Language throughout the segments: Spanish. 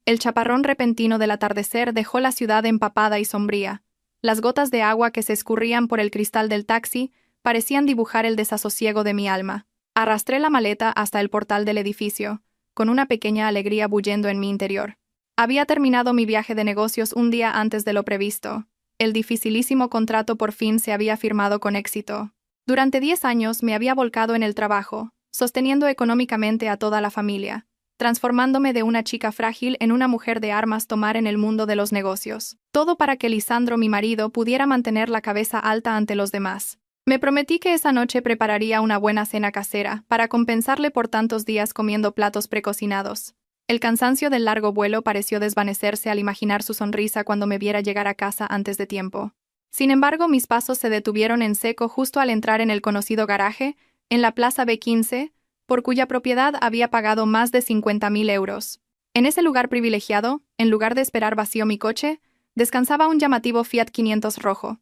El chaparrón repentino del atardecer dejó la ciudad empapada y sombría. Las gotas de agua que se escurrían por el cristal del taxi parecían dibujar el desasosiego de mi alma. Arrastré la maleta hasta el portal del edificio, con una pequeña alegría bullendo en mi interior. Había terminado mi viaje de negocios un día antes de lo previsto. El dificilísimo contrato por fin se había firmado con éxito. Durante 10 años me había volcado en el trabajo, sosteniendo económicamente a toda la familia, transformándome de una chica frágil en una mujer de armas tomar en el mundo de los negocios. Todo para que Lisandro, mi marido, pudiera mantener la cabeza alta ante los demás. Me prometí que esa noche prepararía una buena cena casera para compensarle por tantos días comiendo platos precocinados. El cansancio del largo vuelo pareció desvanecerse al imaginar su sonrisa cuando me viera llegar a casa antes de tiempo. Sin embargo, mis pasos se detuvieron en seco justo al entrar en el conocido garaje, en la Plaza B15, por cuya propiedad había pagado más de 50.000 euros. En ese lugar privilegiado, en lugar de esperar vacío mi coche, descansaba un llamativo Fiat 500 rojo.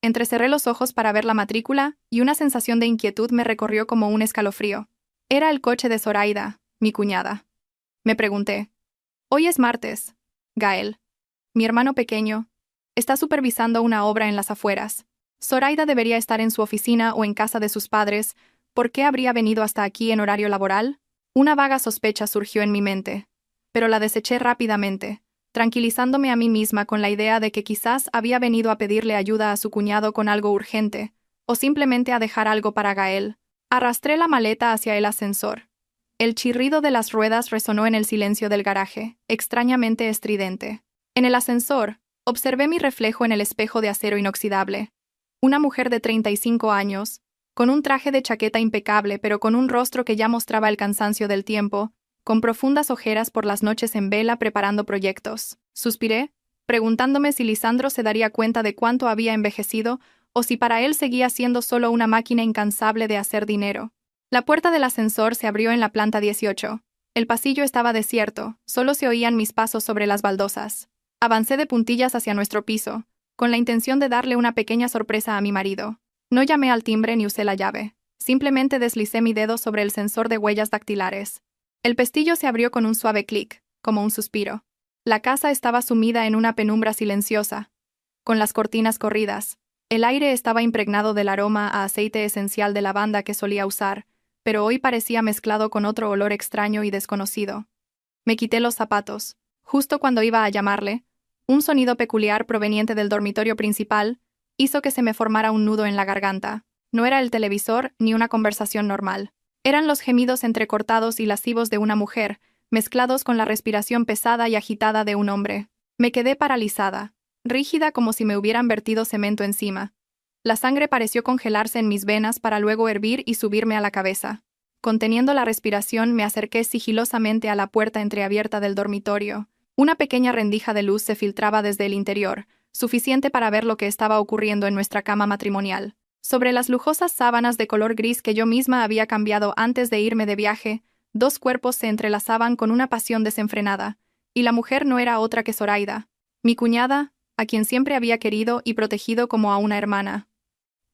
Entrecerré los ojos para ver la matrícula y una sensación de inquietud me recorrió como un escalofrío. Era el coche de Zoraida, mi cuñada. Me pregunté. Hoy es martes. Gael, mi hermano pequeño, está supervisando una obra en las afueras. Zoraida debería estar en su oficina o en casa de sus padres. ¿Por qué habría venido hasta aquí en horario laboral? Una vaga sospecha surgió en mi mente, pero la deseché rápidamente, tranquilizándome a mí misma con la idea de que quizás había venido a pedirle ayuda a su cuñado con algo urgente, o simplemente a dejar algo para Gael. Arrastré la maleta hacia el ascensor. El chirrido de las ruedas resonó en el silencio del garaje, extrañamente estridente. En el ascensor, observé mi reflejo en el espejo de acero inoxidable. Una mujer de 35 años, con un traje de chaqueta impecable pero con un rostro que ya mostraba el cansancio del tiempo, con profundas ojeras por las noches en vela preparando proyectos. Suspiré, preguntándome si Lisandro se daría cuenta de cuánto había envejecido o si para él seguía siendo solo una máquina incansable de hacer dinero. La puerta del ascensor se abrió en la planta 18. El pasillo estaba desierto, solo se oían mis pasos sobre las baldosas. Avancé de puntillas hacia nuestro piso, con la intención de darle una pequeña sorpresa a mi marido. No llamé al timbre ni usé la llave. Simplemente deslicé mi dedo sobre el sensor de huellas dactilares. El pestillo se abrió con un suave clic, como un suspiro. La casa estaba sumida en una penumbra silenciosa, con las cortinas corridas. El aire estaba impregnado del aroma a aceite esencial de lavanda que solía usar, pero hoy parecía mezclado con otro olor extraño y desconocido. Me quité los zapatos. Justo cuando iba a llamarle, un sonido peculiar proveniente del dormitorio principal hizo que se me formara un nudo en la garganta. No era el televisor ni una conversación normal. Eran los gemidos entrecortados y lascivos de una mujer, mezclados con la respiración pesada y agitada de un hombre. Me quedé paralizada, rígida como si me hubieran vertido cemento encima. La sangre pareció congelarse en mis venas para luego hervir y subirme a la cabeza. Conteniendo la respiración, me acerqué sigilosamente a la puerta entreabierta del dormitorio. Una pequeña rendija de luz se filtraba desde el interior, suficiente para ver lo que estaba ocurriendo en nuestra cama matrimonial. Sobre las lujosas sábanas de color gris que yo misma había cambiado antes de irme de viaje, dos cuerpos se entrelazaban con una pasión desenfrenada, y la mujer no era otra que Zoraida, mi cuñada, a quien siempre había querido y protegido como a una hermana.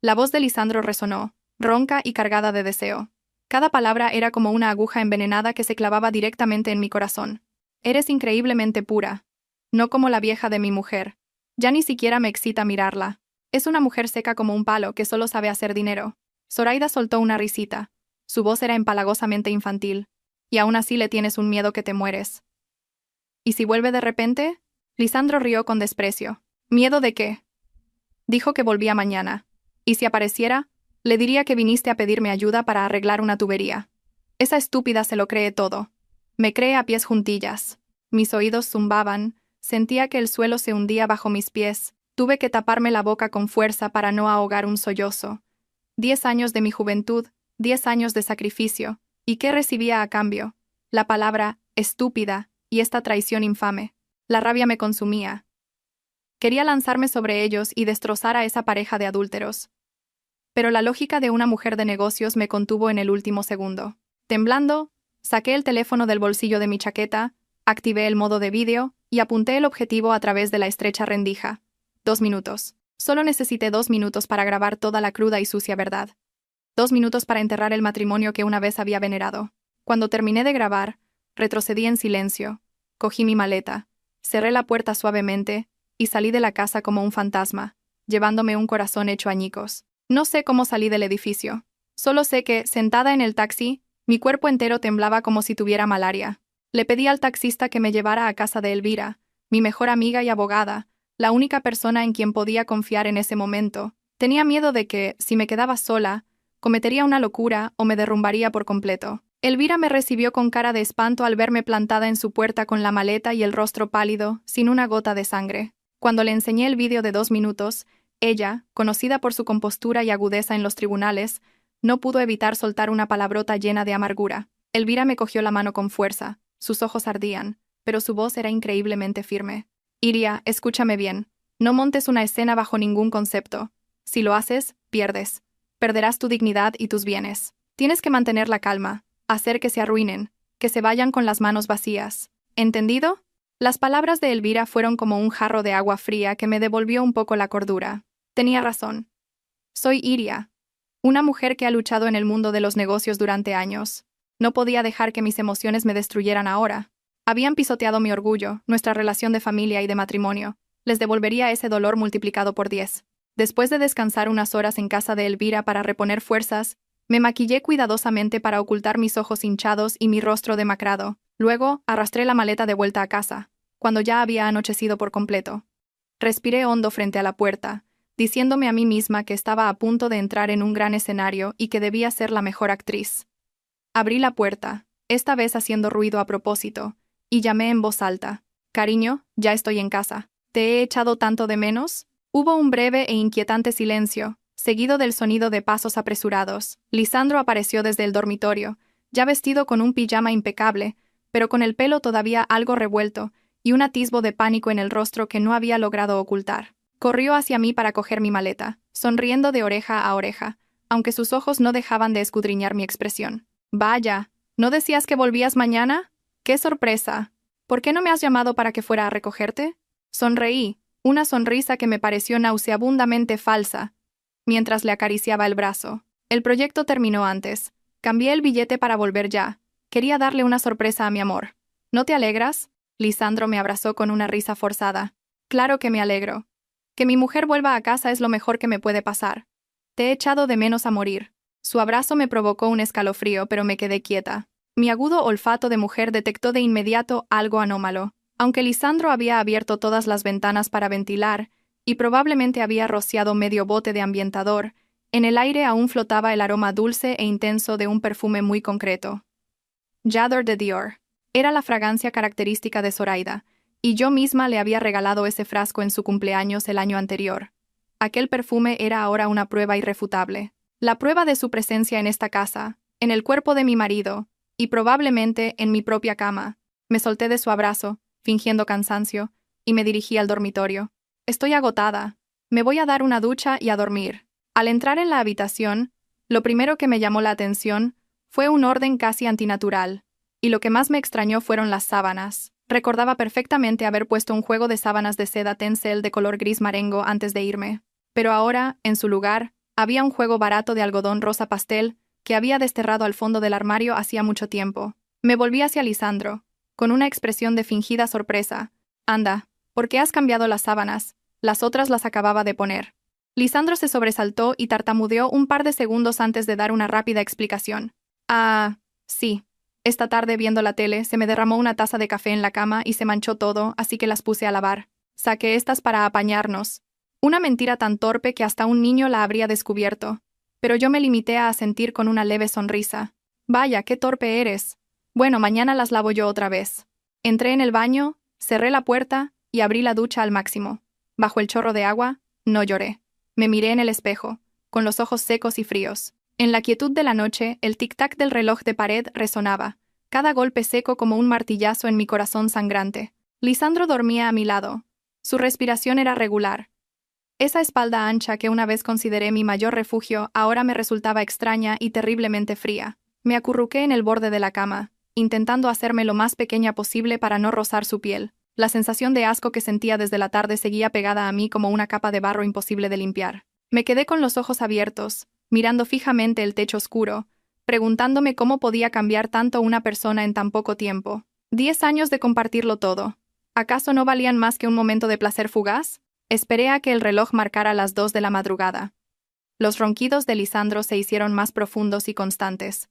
La voz de Lisandro resonó, ronca y cargada de deseo. Cada palabra era como una aguja envenenada que se clavaba directamente en mi corazón. Eres increíblemente pura. No como la vieja de mi mujer. Ya ni siquiera me excita mirarla. Es una mujer seca como un palo que solo sabe hacer dinero. Zoraida soltó una risita. Su voz era empalagosamente infantil. Y aún así le tienes un miedo que te mueres. ¿Y si vuelve de repente? Lisandro rió con desprecio. ¿Miedo de qué? Dijo que volvía mañana. ¿Y si apareciera? Le diría que viniste a pedirme ayuda para arreglar una tubería. Esa estúpida se lo cree todo. Me cree a pies juntillas. Mis oídos zumbaban, sentía que el suelo se hundía bajo mis pies. Tuve que taparme la boca con fuerza para no ahogar un sollozo. 10 años de mi juventud, 10 años de sacrificio. ¿Y qué recibía a cambio? La palabra estúpida y esta traición infame. La rabia me consumía. Quería lanzarme sobre ellos y destrozar a esa pareja de adúlteros. Pero la lógica de una mujer de negocios me contuvo en el último segundo. Temblando, saqué el teléfono del bolsillo de mi chaqueta, activé el modo de vídeo y apunté el objetivo a través de la estrecha rendija. 2 minutos. Solo necesité 2 minutos para grabar toda la cruda y sucia verdad. 2 minutos para enterrar el matrimonio que una vez había venerado. Cuando terminé de grabar, retrocedí en silencio, Cogí mi maleta, cerré la puerta suavemente y salí de la casa como un fantasma, llevándome un corazón hecho añicos. No sé cómo salí del edificio. Solo sé que, sentada en el taxi, mi cuerpo entero temblaba como si tuviera malaria. Le pedí al taxista que me llevara a casa de Elvira, mi mejor amiga y abogada, la única persona en quien podía confiar en ese momento. Tenía miedo de que, si me quedaba sola, cometería una locura o me derrumbaría por completo. Elvira me recibió con cara de espanto al verme plantada en su puerta con la maleta y el rostro pálido, sin una gota de sangre. Cuando le enseñé el vídeo de 2 minutos, ella, conocida por su compostura y agudeza en los tribunales, no pudo evitar soltar una palabrota llena de amargura. Elvira me cogió la mano con fuerza, sus ojos ardían, pero su voz era increíblemente firme. Iria, escúchame bien. No montes una escena bajo ningún concepto. Si lo haces, pierdes. Perderás tu dignidad y tus bienes. Tienes que mantener la calma, hacer que se arruinen, que se vayan con las manos vacías. ¿Entendido? Las palabras de Elvira fueron como un jarro de agua fría que me devolvió un poco la cordura. Tenía razón. Soy Iria, una mujer que ha luchado en el mundo de los negocios durante años. No podía dejar que mis emociones me destruyeran ahora. Habían pisoteado mi orgullo, nuestra relación de familia y de matrimonio. Les devolvería ese dolor multiplicado por 10. Después de descansar unas horas en casa de Elvira para reponer fuerzas, me maquillé cuidadosamente para ocultar mis ojos hinchados y mi rostro demacrado. Luego, arrastré la maleta de vuelta a casa, cuando ya había anochecido por completo. Respiré hondo frente a la puerta, diciéndome a mí misma que estaba a punto de entrar en un gran escenario y que debía ser la mejor actriz. Abrí la puerta, esta vez haciendo ruido a propósito, y llamé en voz alta. «Cariño, ya estoy en casa. ¿Te he echado tanto de menos?» Hubo un breve e inquietante silencio, seguido del sonido de pasos apresurados. Lisandro apareció desde el dormitorio, ya vestido con un pijama impecable, pero con el pelo todavía algo revuelto y un atisbo de pánico en el rostro que no había logrado ocultar. Corrió hacia mí para coger mi maleta, sonriendo de oreja a oreja, aunque sus ojos no dejaban de escudriñar mi expresión. «Vaya, ¿no decías que volvías mañana? ¡Qué sorpresa! ¿Por qué no me has llamado para que fuera a recogerte?» Sonreí, una sonrisa que me pareció nauseabundamente falsa, mientras le acariciaba el brazo. El proyecto terminó antes. Cambié el billete para volver ya. Quería darle una sorpresa a mi amor. ¿No te alegras? Lisandro me abrazó con una risa forzada. Claro que me alegro. Que mi mujer vuelva a casa es lo mejor que me puede pasar. Te he echado de menos a morir. Su abrazo me provocó un escalofrío, pero me quedé quieta. Mi agudo olfato de mujer detectó de inmediato algo anómalo. Aunque Lisandro había abierto todas las ventanas para ventilar, y probablemente había rociado medio bote de ambientador, en el aire aún flotaba el aroma dulce e intenso de un perfume muy concreto. J'adore de Dior. Era la fragancia característica de Zoraida, y yo misma le había regalado ese frasco en su cumpleaños el año anterior. Aquel perfume era ahora una prueba irrefutable. La prueba de su presencia en esta casa, en el cuerpo de mi marido, y probablemente en mi propia cama. Me solté de su abrazo, fingiendo cansancio, y me dirigí al dormitorio. Estoy agotada. Me voy a dar una ducha y a dormir. Al entrar en la habitación, lo primero que me llamó la atención fue un orden casi antinatural, y lo que más me extrañó fueron las sábanas. Recordaba perfectamente haber puesto un juego de sábanas de seda tencel de color gris marengo antes de irme, pero ahora, en su lugar, había un juego barato de algodón rosa pastel que había desterrado al fondo del armario hacía mucho tiempo. Me volví hacia Lisandro, con una expresión de fingida sorpresa. «Anda, ¿por qué has cambiado las sábanas? Las otras las acababa de poner». Lisandro se sobresaltó y tartamudeó un par de segundos antes de dar una rápida explicación. «Ah, sí. Esta tarde, viendo la tele, se me derramó una taza de café en la cama y se manchó todo, así que las puse a lavar. Saqué estas para apañarnos». Una mentira tan torpe que hasta un niño la habría descubierto, pero yo me limité a asentir con una leve sonrisa. «Vaya, qué torpe eres. Bueno, mañana las lavo yo otra vez». Entré en el baño, cerré la puerta y abrí la ducha al máximo. Bajo el chorro de agua, no lloré. Me miré en el espejo, con los ojos secos y fríos. En la quietud de la noche, el tic-tac del reloj de pared resonaba, cada golpe seco como un martillazo en mi corazón sangrante. Lisandro dormía a mi lado. Su respiración era regular. Esa espalda ancha que una vez consideré mi mayor refugio ahora me resultaba extraña y terriblemente fría. Me acurruqué en el borde de la cama, intentando hacerme lo más pequeña posible para no rozar su piel. La sensación de asco que sentía desde la tarde seguía pegada a mí como una capa de barro imposible de limpiar. Me quedé con los ojos abiertos, mirando fijamente el techo oscuro, preguntándome cómo podía cambiar tanto una persona en tan poco tiempo. 10 años de compartirlo todo. ¿Acaso no valían más que un momento de placer fugaz? Esperé a que el reloj marcara las 2 de la madrugada. Los ronquidos de Lisandro se hicieron más profundos y constantes.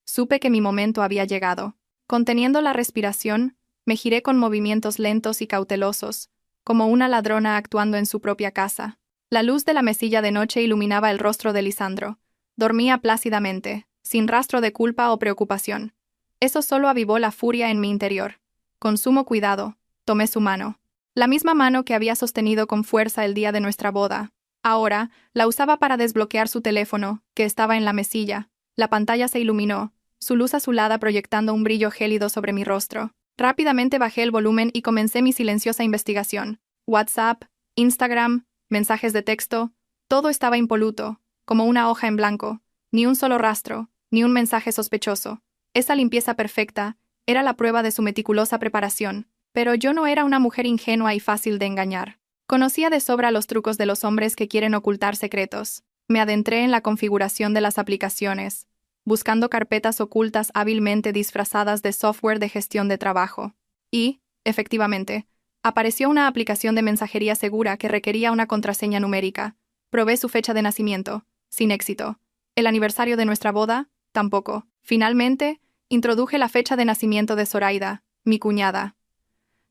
Supe que mi momento había llegado. Conteniendo la respiración, me giré con movimientos lentos y cautelosos, como una ladrona actuando en su propia casa. La luz de la mesilla de noche iluminaba el rostro de Lisandro. Dormía plácidamente, sin rastro de culpa o preocupación. Eso solo avivó la furia en mi interior. Con sumo cuidado, tomé su mano. La misma mano que había sostenido con fuerza el día de nuestra boda. Ahora, la usaba para desbloquear su teléfono, que estaba en la mesilla. La pantalla se iluminó, su luz azulada proyectando un brillo gélido sobre mi rostro. Rápidamente bajé el volumen y comencé mi silenciosa investigación. WhatsApp, Instagram, mensajes de texto, todo estaba impoluto, como una hoja en blanco. Ni un solo rastro, ni un mensaje sospechoso. Esa limpieza perfecta era la prueba de su meticulosa preparación. Pero yo no era una mujer ingenua y fácil de engañar. Conocía de sobra los trucos de los hombres que quieren ocultar secretos. Me adentré en la configuración de las aplicaciones, buscando carpetas ocultas hábilmente disfrazadas de software de gestión de trabajo. Y, efectivamente, apareció una aplicación de mensajería segura que requería una contraseña numérica. Probé su fecha de nacimiento, sin éxito. El aniversario de nuestra boda, tampoco. Finalmente, introduje la fecha de nacimiento de Zoraida, mi cuñada.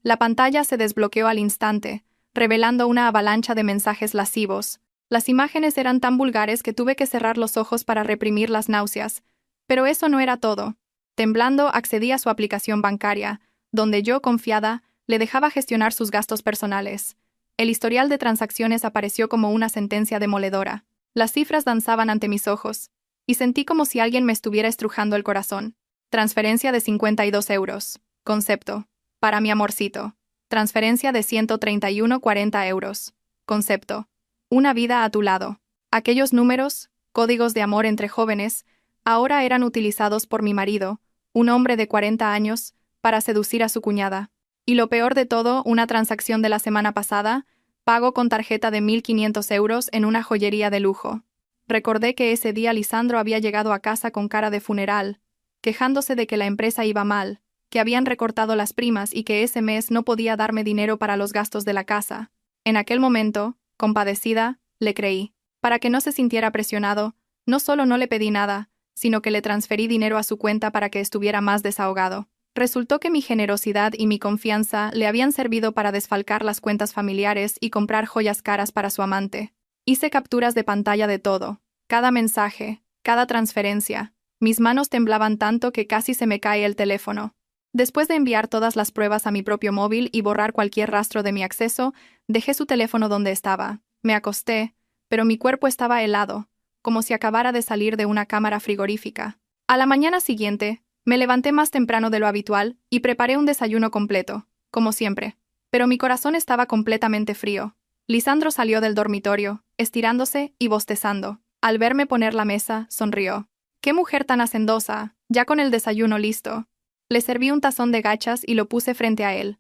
La pantalla se desbloqueó al instante, revelando una avalancha de mensajes lascivos. Las imágenes eran tan vulgares que tuve que cerrar los ojos para reprimir las náuseas. Pero eso no era todo. Temblando, accedí a su aplicación bancaria, donde yo, confiada, le dejaba gestionar sus gastos personales. El historial de transacciones apareció como una sentencia demoledora. Las cifras danzaban ante mis ojos, y sentí como si alguien me estuviera estrujando el corazón. Transferencia de 52 euros. Concepto. Para mi amorcito. Transferencia de 131,40 euros. Concepto. Una vida a tu lado. Aquellos números, códigos de amor entre jóvenes, ahora eran utilizados por mi marido, un hombre de 40 años, para seducir a su cuñada. Y lo peor de todo, una transacción de la semana pasada, pago con tarjeta de 1.500 euros en una joyería de lujo. Recordé que ese día Lisandro había llegado a casa con cara de funeral, quejándose de que la empresa iba mal, que habían recortado las primas y que ese mes no podía darme dinero para los gastos de la casa. En aquel momento, compadecida, le creí. Para que no se sintiera presionado, no solo no le pedí nada, sino que le transferí dinero a su cuenta para que estuviera más desahogado. Resultó que mi generosidad y mi confianza le habían servido para desfalcar las cuentas familiares y comprar joyas caras para su amante. Hice capturas de pantalla de todo, cada mensaje, cada transferencia. Mis manos temblaban tanto que casi se me cae el teléfono. Después de enviar todas las pruebas a mi propio móvil y borrar cualquier rastro de mi acceso, dejé su teléfono donde estaba. Me acosté, pero mi cuerpo estaba helado, como si acabara de salir de una cámara frigorífica. A la mañana siguiente, me levanté más temprano de lo habitual y preparé un desayuno completo, como siempre. Pero mi corazón estaba completamente frío. Lisandro salió del dormitorio, estirándose y bostezando. Al verme poner la mesa, sonrió. ¡Qué mujer tan hacendosa! Ya con el desayuno listo. Le serví un tazón de gachas y lo puse frente a él.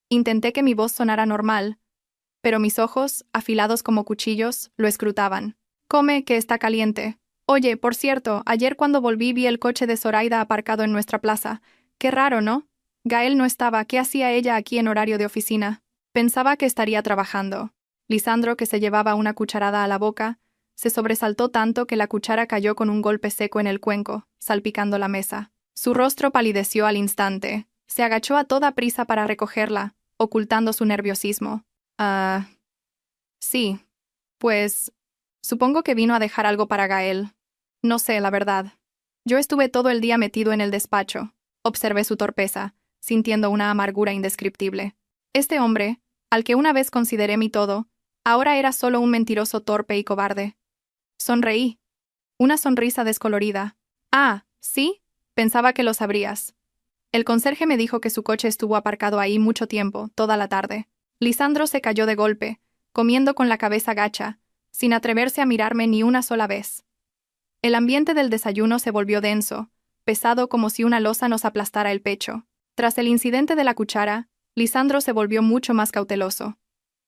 Intenté que mi voz sonara normal, pero mis ojos, afilados como cuchillos, lo escrutaban. Come, que está caliente. Oye, por cierto, ayer cuando volví vi el coche de Zoraida aparcado en nuestra plaza. Qué raro, ¿no? Gael no estaba. ¿Qué hacía ella aquí en horario de oficina? Pensaba que estaría trabajando. Lisandro, que se llevaba una cucharada a la boca, se sobresaltó tanto que la cuchara cayó con un golpe seco en el cuenco, salpicando la mesa. Su rostro palideció al instante. Se agachó a toda prisa para recogerla, ocultando su nerviosismo. Sí. Pues, supongo que vino a dejar algo para Gael. No sé, la verdad. Yo estuve todo el día metido en el despacho. Observé su torpeza, sintiendo una amargura indescriptible. Este hombre, al que una vez consideré mi todo, ahora era solo un mentiroso torpe y cobarde. Sonreí. Una sonrisa descolorida. Ah, ¿sí? Pensaba que lo sabrías. El conserje me dijo que su coche estuvo aparcado ahí mucho tiempo, toda la tarde. Lisandro se cayó de golpe, comiendo con la cabeza gacha, sin atreverse a mirarme ni una sola vez. El ambiente del desayuno se volvió denso, pesado como si una losa nos aplastara el pecho. Tras el incidente de la cuchara, Lisandro se volvió mucho más cauteloso.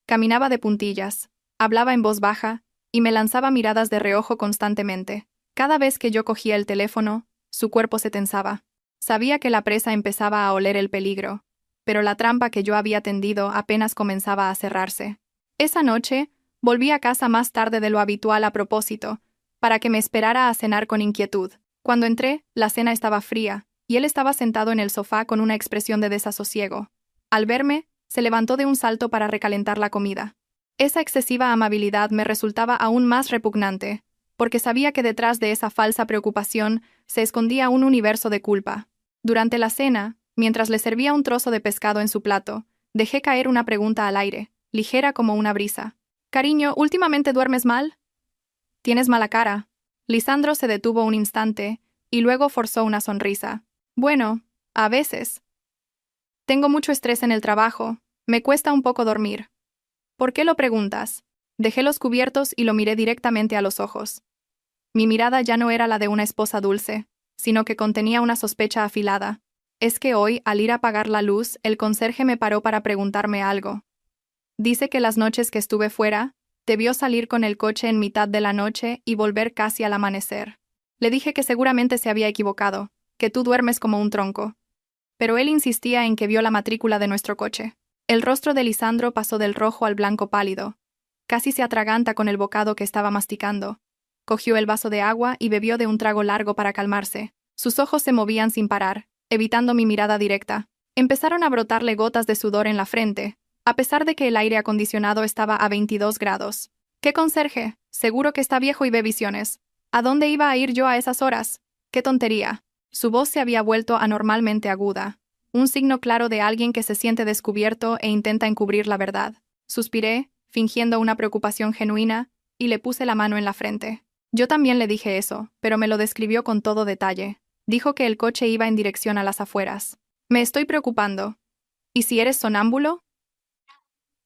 Caminaba de puntillas, hablaba en voz baja, y me lanzaba miradas de reojo constantemente. Cada vez que yo cogía el teléfono, su cuerpo se tensaba. Sabía que la presa empezaba a oler el peligro, pero la trampa que yo había tendido apenas comenzaba a cerrarse. Esa noche, volví a casa más tarde de lo habitual a propósito, para que me esperara a cenar con inquietud. Cuando entré, la cena estaba fría, y él estaba sentado en el sofá con una expresión de desasosiego. Al verme, se levantó de un salto para recalentar la comida. Esa excesiva amabilidad me resultaba aún más repugnante, porque sabía que detrás de esa falsa preocupación se escondía un universo de culpa. Durante la cena, mientras le servía un trozo de pescado en su plato, dejé caer una pregunta al aire, ligera como una brisa. «Cariño, ¿últimamente duermes mal?» «Tienes mala cara». Lisandro se detuvo un instante, y luego forzó una sonrisa. «Bueno, a veces. Tengo mucho estrés en el trabajo, me cuesta un poco dormir». «¿Por qué lo preguntas?» Dejé los cubiertos y lo miré directamente a los ojos. Mi mirada ya no era la de una esposa dulce, sino que contenía una sospecha afilada. Es que hoy, al ir a apagar la luz, el conserje me paró para preguntarme algo. Dice que las noches que estuve fuera, te vio salir con el coche en mitad de la noche y volver casi al amanecer. Le dije que seguramente se había equivocado, que tú duermes como un tronco. Pero él insistía en que vio la matrícula de nuestro coche. El rostro de Lisandro pasó del rojo al blanco pálido. Casi se atraganta con el bocado que estaba masticando. Cogió el vaso de agua y bebió de un trago largo para calmarse. Sus ojos se movían sin parar, evitando mi mirada directa. Empezaron a brotarle gotas de sudor en la frente, a pesar de que el aire acondicionado estaba a 22 grados. «¿Qué conserje? Seguro que está viejo y ve visiones. ¿A dónde iba a ir yo a esas horas? ¡Qué tontería!». Su voz se había vuelto anormalmente aguda, un signo claro de alguien que se siente descubierto e intenta encubrir la verdad. Suspiré, fingiendo una preocupación genuina, y le puse la mano en la frente. Yo también le dije eso, pero me lo describió con todo detalle. Dijo que el coche iba en dirección a las afueras. «Me estoy preocupando. ¿Y si eres sonámbulo?»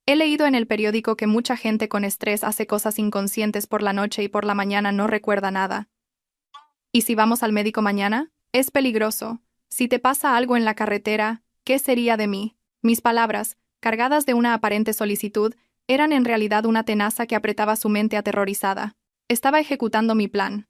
He leído en el periódico que mucha gente con estrés hace cosas inconscientes por la noche y por la mañana no recuerda nada. ¿Y si vamos al médico mañana? Es peligroso. Si te pasa algo en la carretera, ¿qué sería de mí? Mis palabras, cargadas de una aparente solicitud, eran en realidad una tenaza que apretaba su mente aterrorizada. Estaba ejecutando mi plan.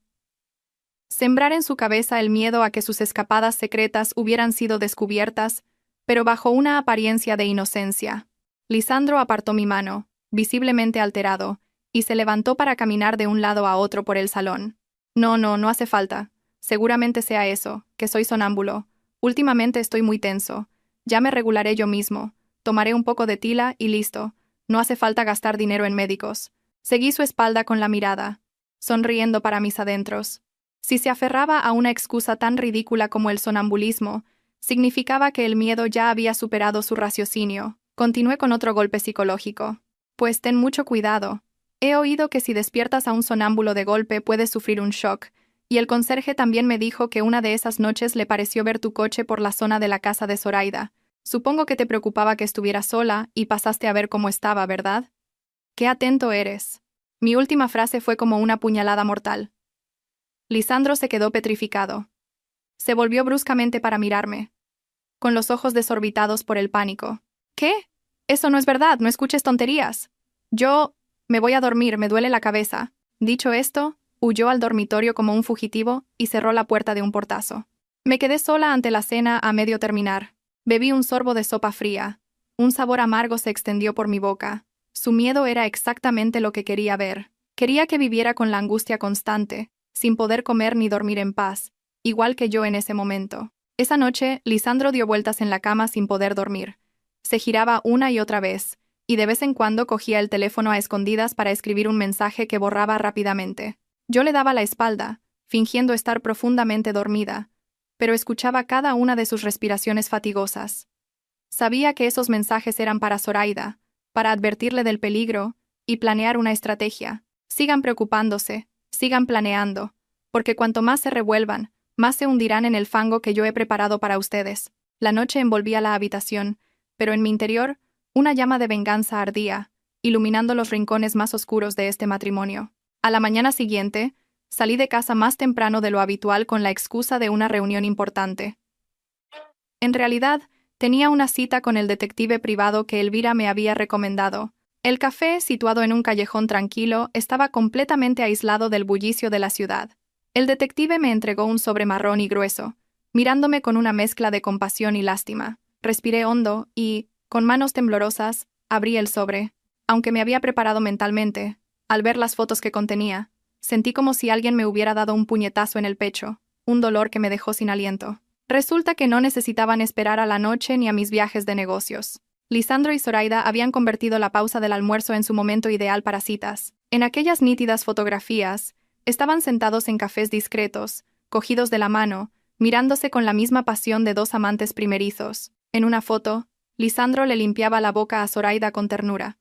Sembrar en su cabeza el miedo a que sus escapadas secretas hubieran sido descubiertas, pero bajo una apariencia de inocencia. Lisandro apartó mi mano, visiblemente alterado, y se levantó para caminar de un lado a otro por el salón. No hace falta. Seguramente sea eso, que soy sonámbulo. Últimamente estoy muy tenso. Ya me regularé yo mismo. Tomaré un poco de tila y listo. No hace falta gastar dinero en médicos. Seguí su espalda con la mirada, sonriendo para mis adentros. Si se aferraba a una excusa tan ridícula como el sonambulismo, significaba que el miedo ya había superado su raciocinio. Continué con otro golpe psicológico. Pues ten mucho cuidado. He oído que si despiertas a un sonámbulo de golpe puedes sufrir un shock, y el conserje también me dijo que una de esas noches le pareció ver tu coche por la zona de la casa de Zoraida. Supongo que te preocupaba que estuviera sola y pasaste a ver cómo estaba, ¿verdad? ¡Qué atento eres! Mi última frase fue como una puñalada mortal. Lisandro se quedó petrificado. Se volvió bruscamente para mirarme, con los ojos desorbitados por el pánico. «¿Qué? Eso no es verdad, no escuches tonterías. Me voy a dormir, me duele la cabeza». Dicho esto, huyó al dormitorio como un fugitivo y cerró la puerta de un portazo. Me quedé sola ante la cena a medio terminar. Bebí un sorbo de sopa fría. Un sabor amargo se extendió por mi boca. Su miedo era exactamente lo que quería ver. Quería que viviera con la angustia constante, sin poder comer ni dormir en paz, igual que yo en ese momento. Esa noche, Lisandro dio vueltas en la cama sin poder dormir. Se giraba una y otra vez, y de vez en cuando cogía el teléfono a escondidas para escribir un mensaje que borraba rápidamente. Yo le daba la espalda, fingiendo estar profundamente dormida, pero escuchaba cada una de sus respiraciones fatigosas. Sabía que esos mensajes eran para Zoraida, para advertirle del peligro y planear una estrategia. Sigan preocupándose, sigan planeando, porque cuanto más se revuelvan, más se hundirán en el fango que yo he preparado para ustedes. La noche envolvía la habitación, pero en mi interior, una llama de venganza ardía, iluminando los rincones más oscuros de este matrimonio. A la mañana siguiente, salí de casa más temprano de lo habitual con la excusa de una reunión importante. En realidad, tenía una cita con el detective privado que Elvira me había recomendado. El café, situado en un callejón tranquilo, estaba completamente aislado del bullicio de la ciudad. El detective me entregó un sobre marrón y grueso, mirándome con una mezcla de compasión y lástima. Respiré hondo y, con manos temblorosas, abrí el sobre. Aunque me había preparado mentalmente, al ver las fotos que contenía, sentí como si alguien me hubiera dado un puñetazo en el pecho, un dolor que me dejó sin aliento. Resulta que no necesitaban esperar a la noche ni a mis viajes de negocios. Lisandro y Zoraida habían convertido la pausa del almuerzo en su momento ideal para citas. En aquellas nítidas fotografías, estaban sentados en cafés discretos, cogidos de la mano, mirándose con la misma pasión de dos amantes primerizos. En una foto, Lisandro le limpiaba la boca a Zoraida con ternura.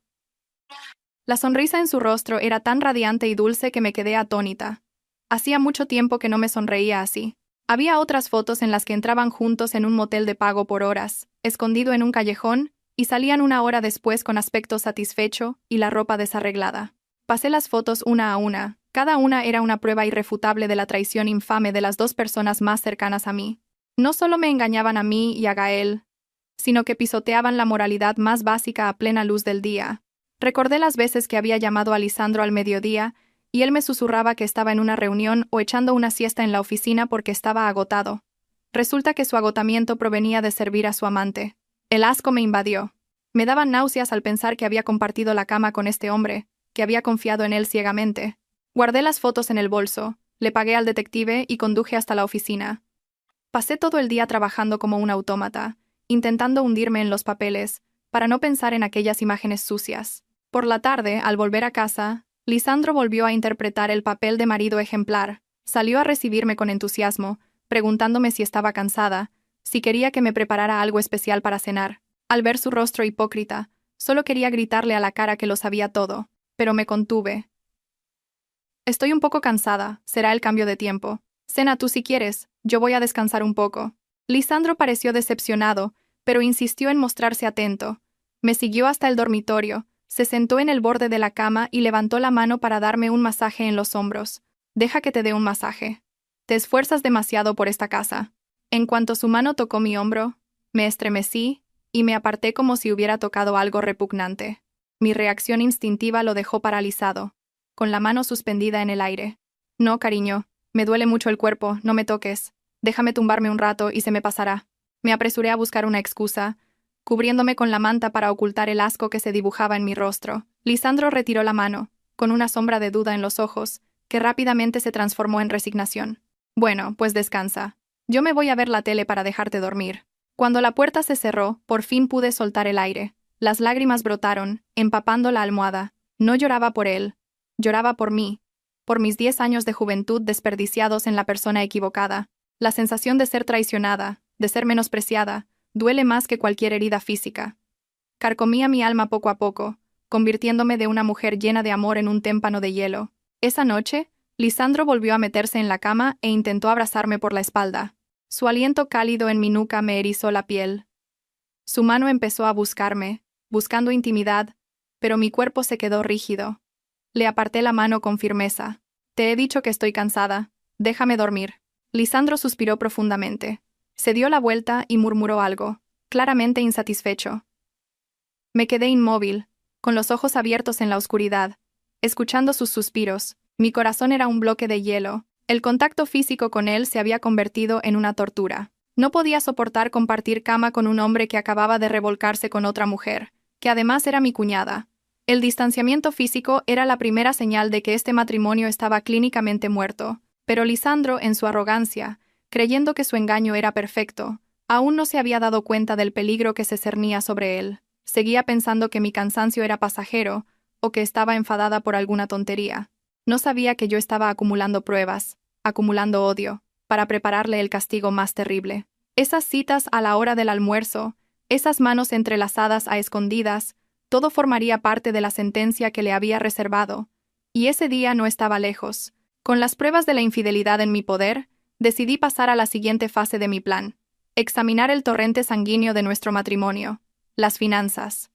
La sonrisa en su rostro era tan radiante y dulce que me quedé atónita. Hacía mucho tiempo que no me sonreía así. Había otras fotos en las que entraban juntos en un motel de pago por horas, escondido en un callejón, y salían una hora después con aspecto satisfecho y la ropa desarreglada. Pasé las fotos una a una. Cada una era una prueba irrefutable de la traición infame de las dos personas más cercanas a mí. No solo me engañaban a mí y a Gael, sino que pisoteaban la moralidad más básica a plena luz del día. Recordé las veces que había llamado a Lisandro al mediodía, y él me susurraba que estaba en una reunión o echando una siesta en la oficina porque estaba agotado. Resulta que su agotamiento provenía de servir a su amante. El asco me invadió. Me daban náuseas al pensar que había compartido la cama con este hombre, que había confiado en él ciegamente. Guardé las fotos en el bolso, le pagué al detective y conduje hasta la oficina. Pasé todo el día trabajando como un autómata, intentando hundirme en los papeles, para no pensar en aquellas imágenes sucias. Por la tarde, al volver a casa, Lisandro volvió a interpretar el papel de marido ejemplar. Salió a recibirme con entusiasmo, preguntándome si estaba cansada, si quería que me preparara algo especial para cenar. Al ver su rostro hipócrita, solo quería gritarle a la cara que lo sabía todo, pero me contuve. Estoy un poco cansada, será el cambio de tiempo. Cena tú si quieres, yo voy a descansar un poco. Lisandro pareció decepcionado, pero insistió en mostrarse atento. Me siguió hasta el dormitorio, se sentó en el borde de la cama y levantó la mano para darme un masaje en los hombros. Deja que te dé un masaje. Te esfuerzas demasiado por esta casa. En cuanto su mano tocó mi hombro, me estremecí y me aparté como si hubiera tocado algo repugnante. Mi reacción instintiva lo dejó paralizado, con la mano suspendida en el aire. No, cariño, me duele mucho el cuerpo, no me toques. Déjame tumbarme un rato y se me pasará. Me apresuré a buscar una excusa, cubriéndome con la manta para ocultar el asco que se dibujaba en mi rostro. Lisandro retiró la mano, con una sombra de duda en los ojos, que rápidamente se transformó en resignación. Bueno, pues descansa. Yo me voy a ver la tele para dejarte dormir. Cuando la puerta se cerró, por fin pude soltar el aire. Las lágrimas brotaron, empapando la almohada. No lloraba por él. Lloraba por mí. Por mis 10 años de juventud desperdiciados en la persona equivocada. La sensación de ser traicionada, de ser menospreciada, duele más que cualquier herida física. Carcomía mi alma poco a poco, convirtiéndome de una mujer llena de amor en un témpano de hielo. Esa noche, Lisandro volvió a meterse en la cama e intentó abrazarme por la espalda. Su aliento cálido en mi nuca me erizó la piel. Su mano empezó a buscarme, buscando intimidad, pero mi cuerpo se quedó rígido. Le aparté la mano con firmeza. Te he dicho que estoy cansada. Déjame dormir. Lisandro suspiró profundamente. Se dio la vuelta y murmuró algo, claramente insatisfecho. Me quedé inmóvil, con los ojos abiertos en la oscuridad, escuchando sus suspiros. Mi corazón era un bloque de hielo. El contacto físico con él se había convertido en una tortura. No podía soportar compartir cama con un hombre que acababa de revolcarse con otra mujer, que además era mi cuñada. El distanciamiento físico era la primera señal de que este matrimonio estaba clínicamente muerto, pero Lisandro, en su arrogancia, creyendo que su engaño era perfecto, aún no se había dado cuenta del peligro que se cernía sobre él. Seguía pensando que mi cansancio era pasajero, o que estaba enfadada por alguna tontería. No sabía que yo estaba acumulando pruebas, acumulando odio, para prepararle el castigo más terrible. Esas citas a la hora del almuerzo, esas manos entrelazadas a escondidas, todo formaría parte de la sentencia que le había reservado. Y ese día no estaba lejos. Con las pruebas de la infidelidad en mi poder, decidí pasar a la siguiente fase de mi plan: examinar el torrente sanguíneo de nuestro matrimonio, las finanzas.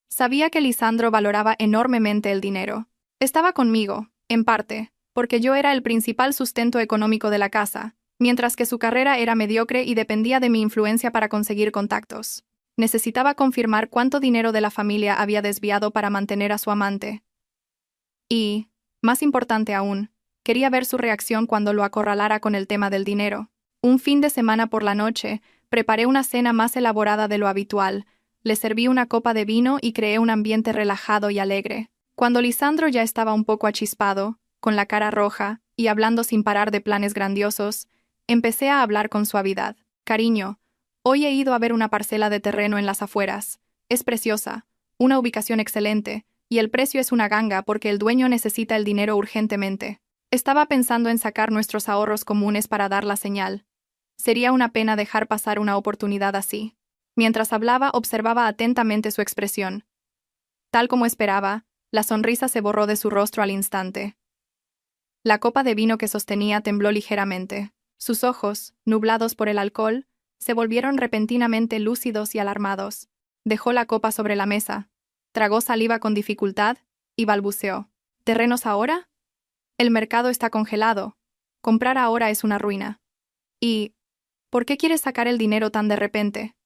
Sabía que Lisandro valoraba enormemente el dinero. Estaba conmigo, en parte, porque yo era el principal sustento económico de la casa, mientras que su carrera era mediocre y dependía de mi influencia para conseguir contactos. Necesitaba confirmar cuánto dinero de la familia había desviado para mantener a su amante. Y, más importante aún, quería ver su reacción cuando lo acorralara con el tema del dinero. Un fin de semana por la noche, preparé una cena más elaborada de lo habitual. Le serví una copa de vino y creé un ambiente relajado y alegre. Cuando Lisandro ya estaba un poco achispado, con la cara roja y hablando sin parar de planes grandiosos, empecé a hablar con suavidad. Cariño, hoy he ido a ver una parcela de terreno en las afueras. Es preciosa, una ubicación excelente, y el precio es una ganga porque el dueño necesita el dinero urgentemente. Estaba pensando en sacar nuestros ahorros comunes para dar la señal. Sería una pena dejar pasar una oportunidad así. Mientras hablaba, observaba atentamente su expresión. Tal como esperaba, la sonrisa se borró de su rostro al instante. La copa de vino que sostenía tembló ligeramente. Sus ojos, nublados por el alcohol, se volvieron repentinamente lúcidos y alarmados. Dejó la copa sobre la mesa, tragó saliva con dificultad y balbuceó. ¿Terrenos ahora? El mercado está congelado. Comprar ahora es una ruina. ¿Y por qué quieres sacar el dinero tan de repente?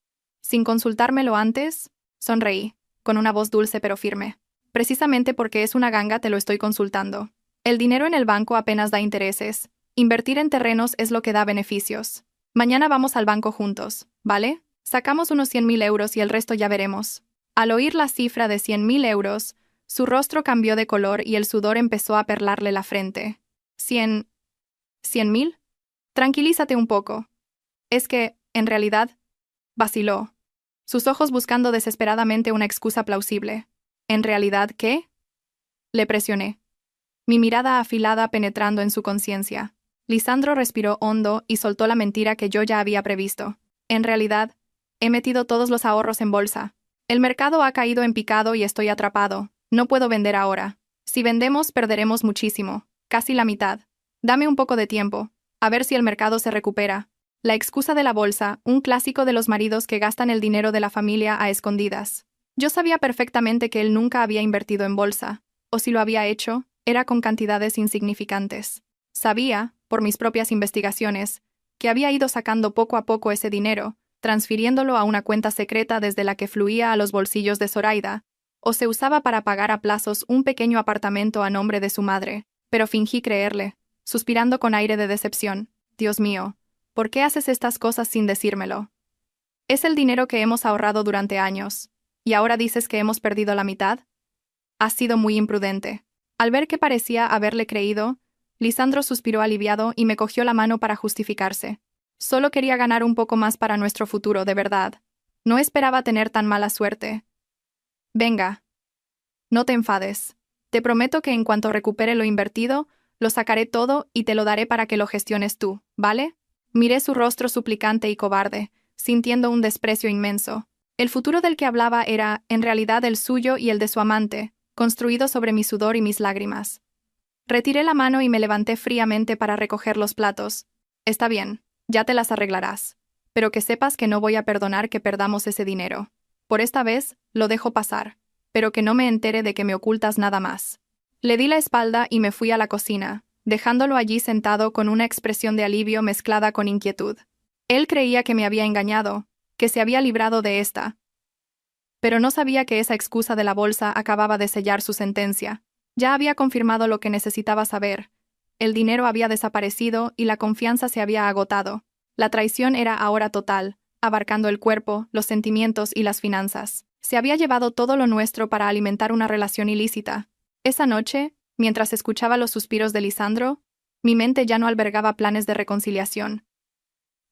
Sin consultármelo antes, sonreí, con una voz dulce pero firme. Precisamente porque es una ganga te lo estoy consultando. El dinero en el banco apenas da intereses. Invertir en terrenos es lo que da beneficios. Mañana vamos al banco juntos, ¿vale? Sacamos unos 100.000 euros y el resto ya veremos. Al oír la cifra de 100.000 euros, su rostro cambió de color y el sudor empezó a perlarle la frente. ¿100.000? Tranquilízate un poco. Es que, en realidad, vaciló, sus ojos buscando desesperadamente una excusa plausible. ¿En realidad qué? Le presioné, mi mirada afilada penetrando en su conciencia. Lisandro respiró hondo y soltó la mentira que yo ya había previsto. En realidad, he metido todos los ahorros en bolsa. El mercado ha caído en picado y estoy atrapado. No puedo vender ahora. Si vendemos, perderemos muchísimo, casi la mitad. Dame un poco de tiempo, a ver si el mercado se recupera. La excusa de la bolsa, un clásico de los maridos que gastan el dinero de la familia a escondidas. Yo sabía perfectamente que él nunca había invertido en bolsa, o si lo había hecho, era con cantidades insignificantes. Sabía, por mis propias investigaciones, que había ido sacando poco a poco ese dinero, transfiriéndolo a una cuenta secreta desde la que fluía a los bolsillos de Zoraida, o se usaba para pagar a plazos un pequeño apartamento a nombre de su madre, pero fingí creerle, suspirando con aire de decepción. Dios mío, ¿por qué haces estas cosas sin decírmelo? Es el dinero que hemos ahorrado durante años, ¿y ahora dices que hemos perdido la mitad? Has sido muy imprudente. Al ver que parecía haberle creído, Lisandro suspiró aliviado y me cogió la mano para justificarse. Solo quería ganar un poco más para nuestro futuro, de verdad. No esperaba tener tan mala suerte. Venga. No te enfades. Te prometo que en cuanto recupere lo invertido, lo sacaré todo y te lo daré para que lo gestiones tú, ¿vale? Miré su rostro suplicante y cobarde, sintiendo un desprecio inmenso. El futuro del que hablaba era, en realidad, el suyo y el de su amante, construido sobre mi sudor y mis lágrimas. Retiré la mano y me levanté fríamente para recoger los platos. Está bien, ya te las arreglarás. Pero que sepas que no voy a perdonar que perdamos ese dinero. Por esta vez, lo dejo pasar, pero que no me entere de que me ocultas nada más. Le di la espalda y me fui a la cocina, dejándolo allí sentado con una expresión de alivio mezclada con inquietud. Él creía que me había engañado, que se había librado de esta. Pero no sabía que esa excusa de la bolsa acababa de sellar su sentencia. Ya había confirmado lo que necesitaba saber. El dinero había desaparecido y la confianza se había agotado. La traición era ahora total, abarcando el cuerpo, los sentimientos y las finanzas. Se había llevado todo lo nuestro para alimentar una relación ilícita. Esa noche, mientras escuchaba los suspiros de Lisandro, mi mente ya no albergaba planes de reconciliación.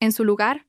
En su lugar,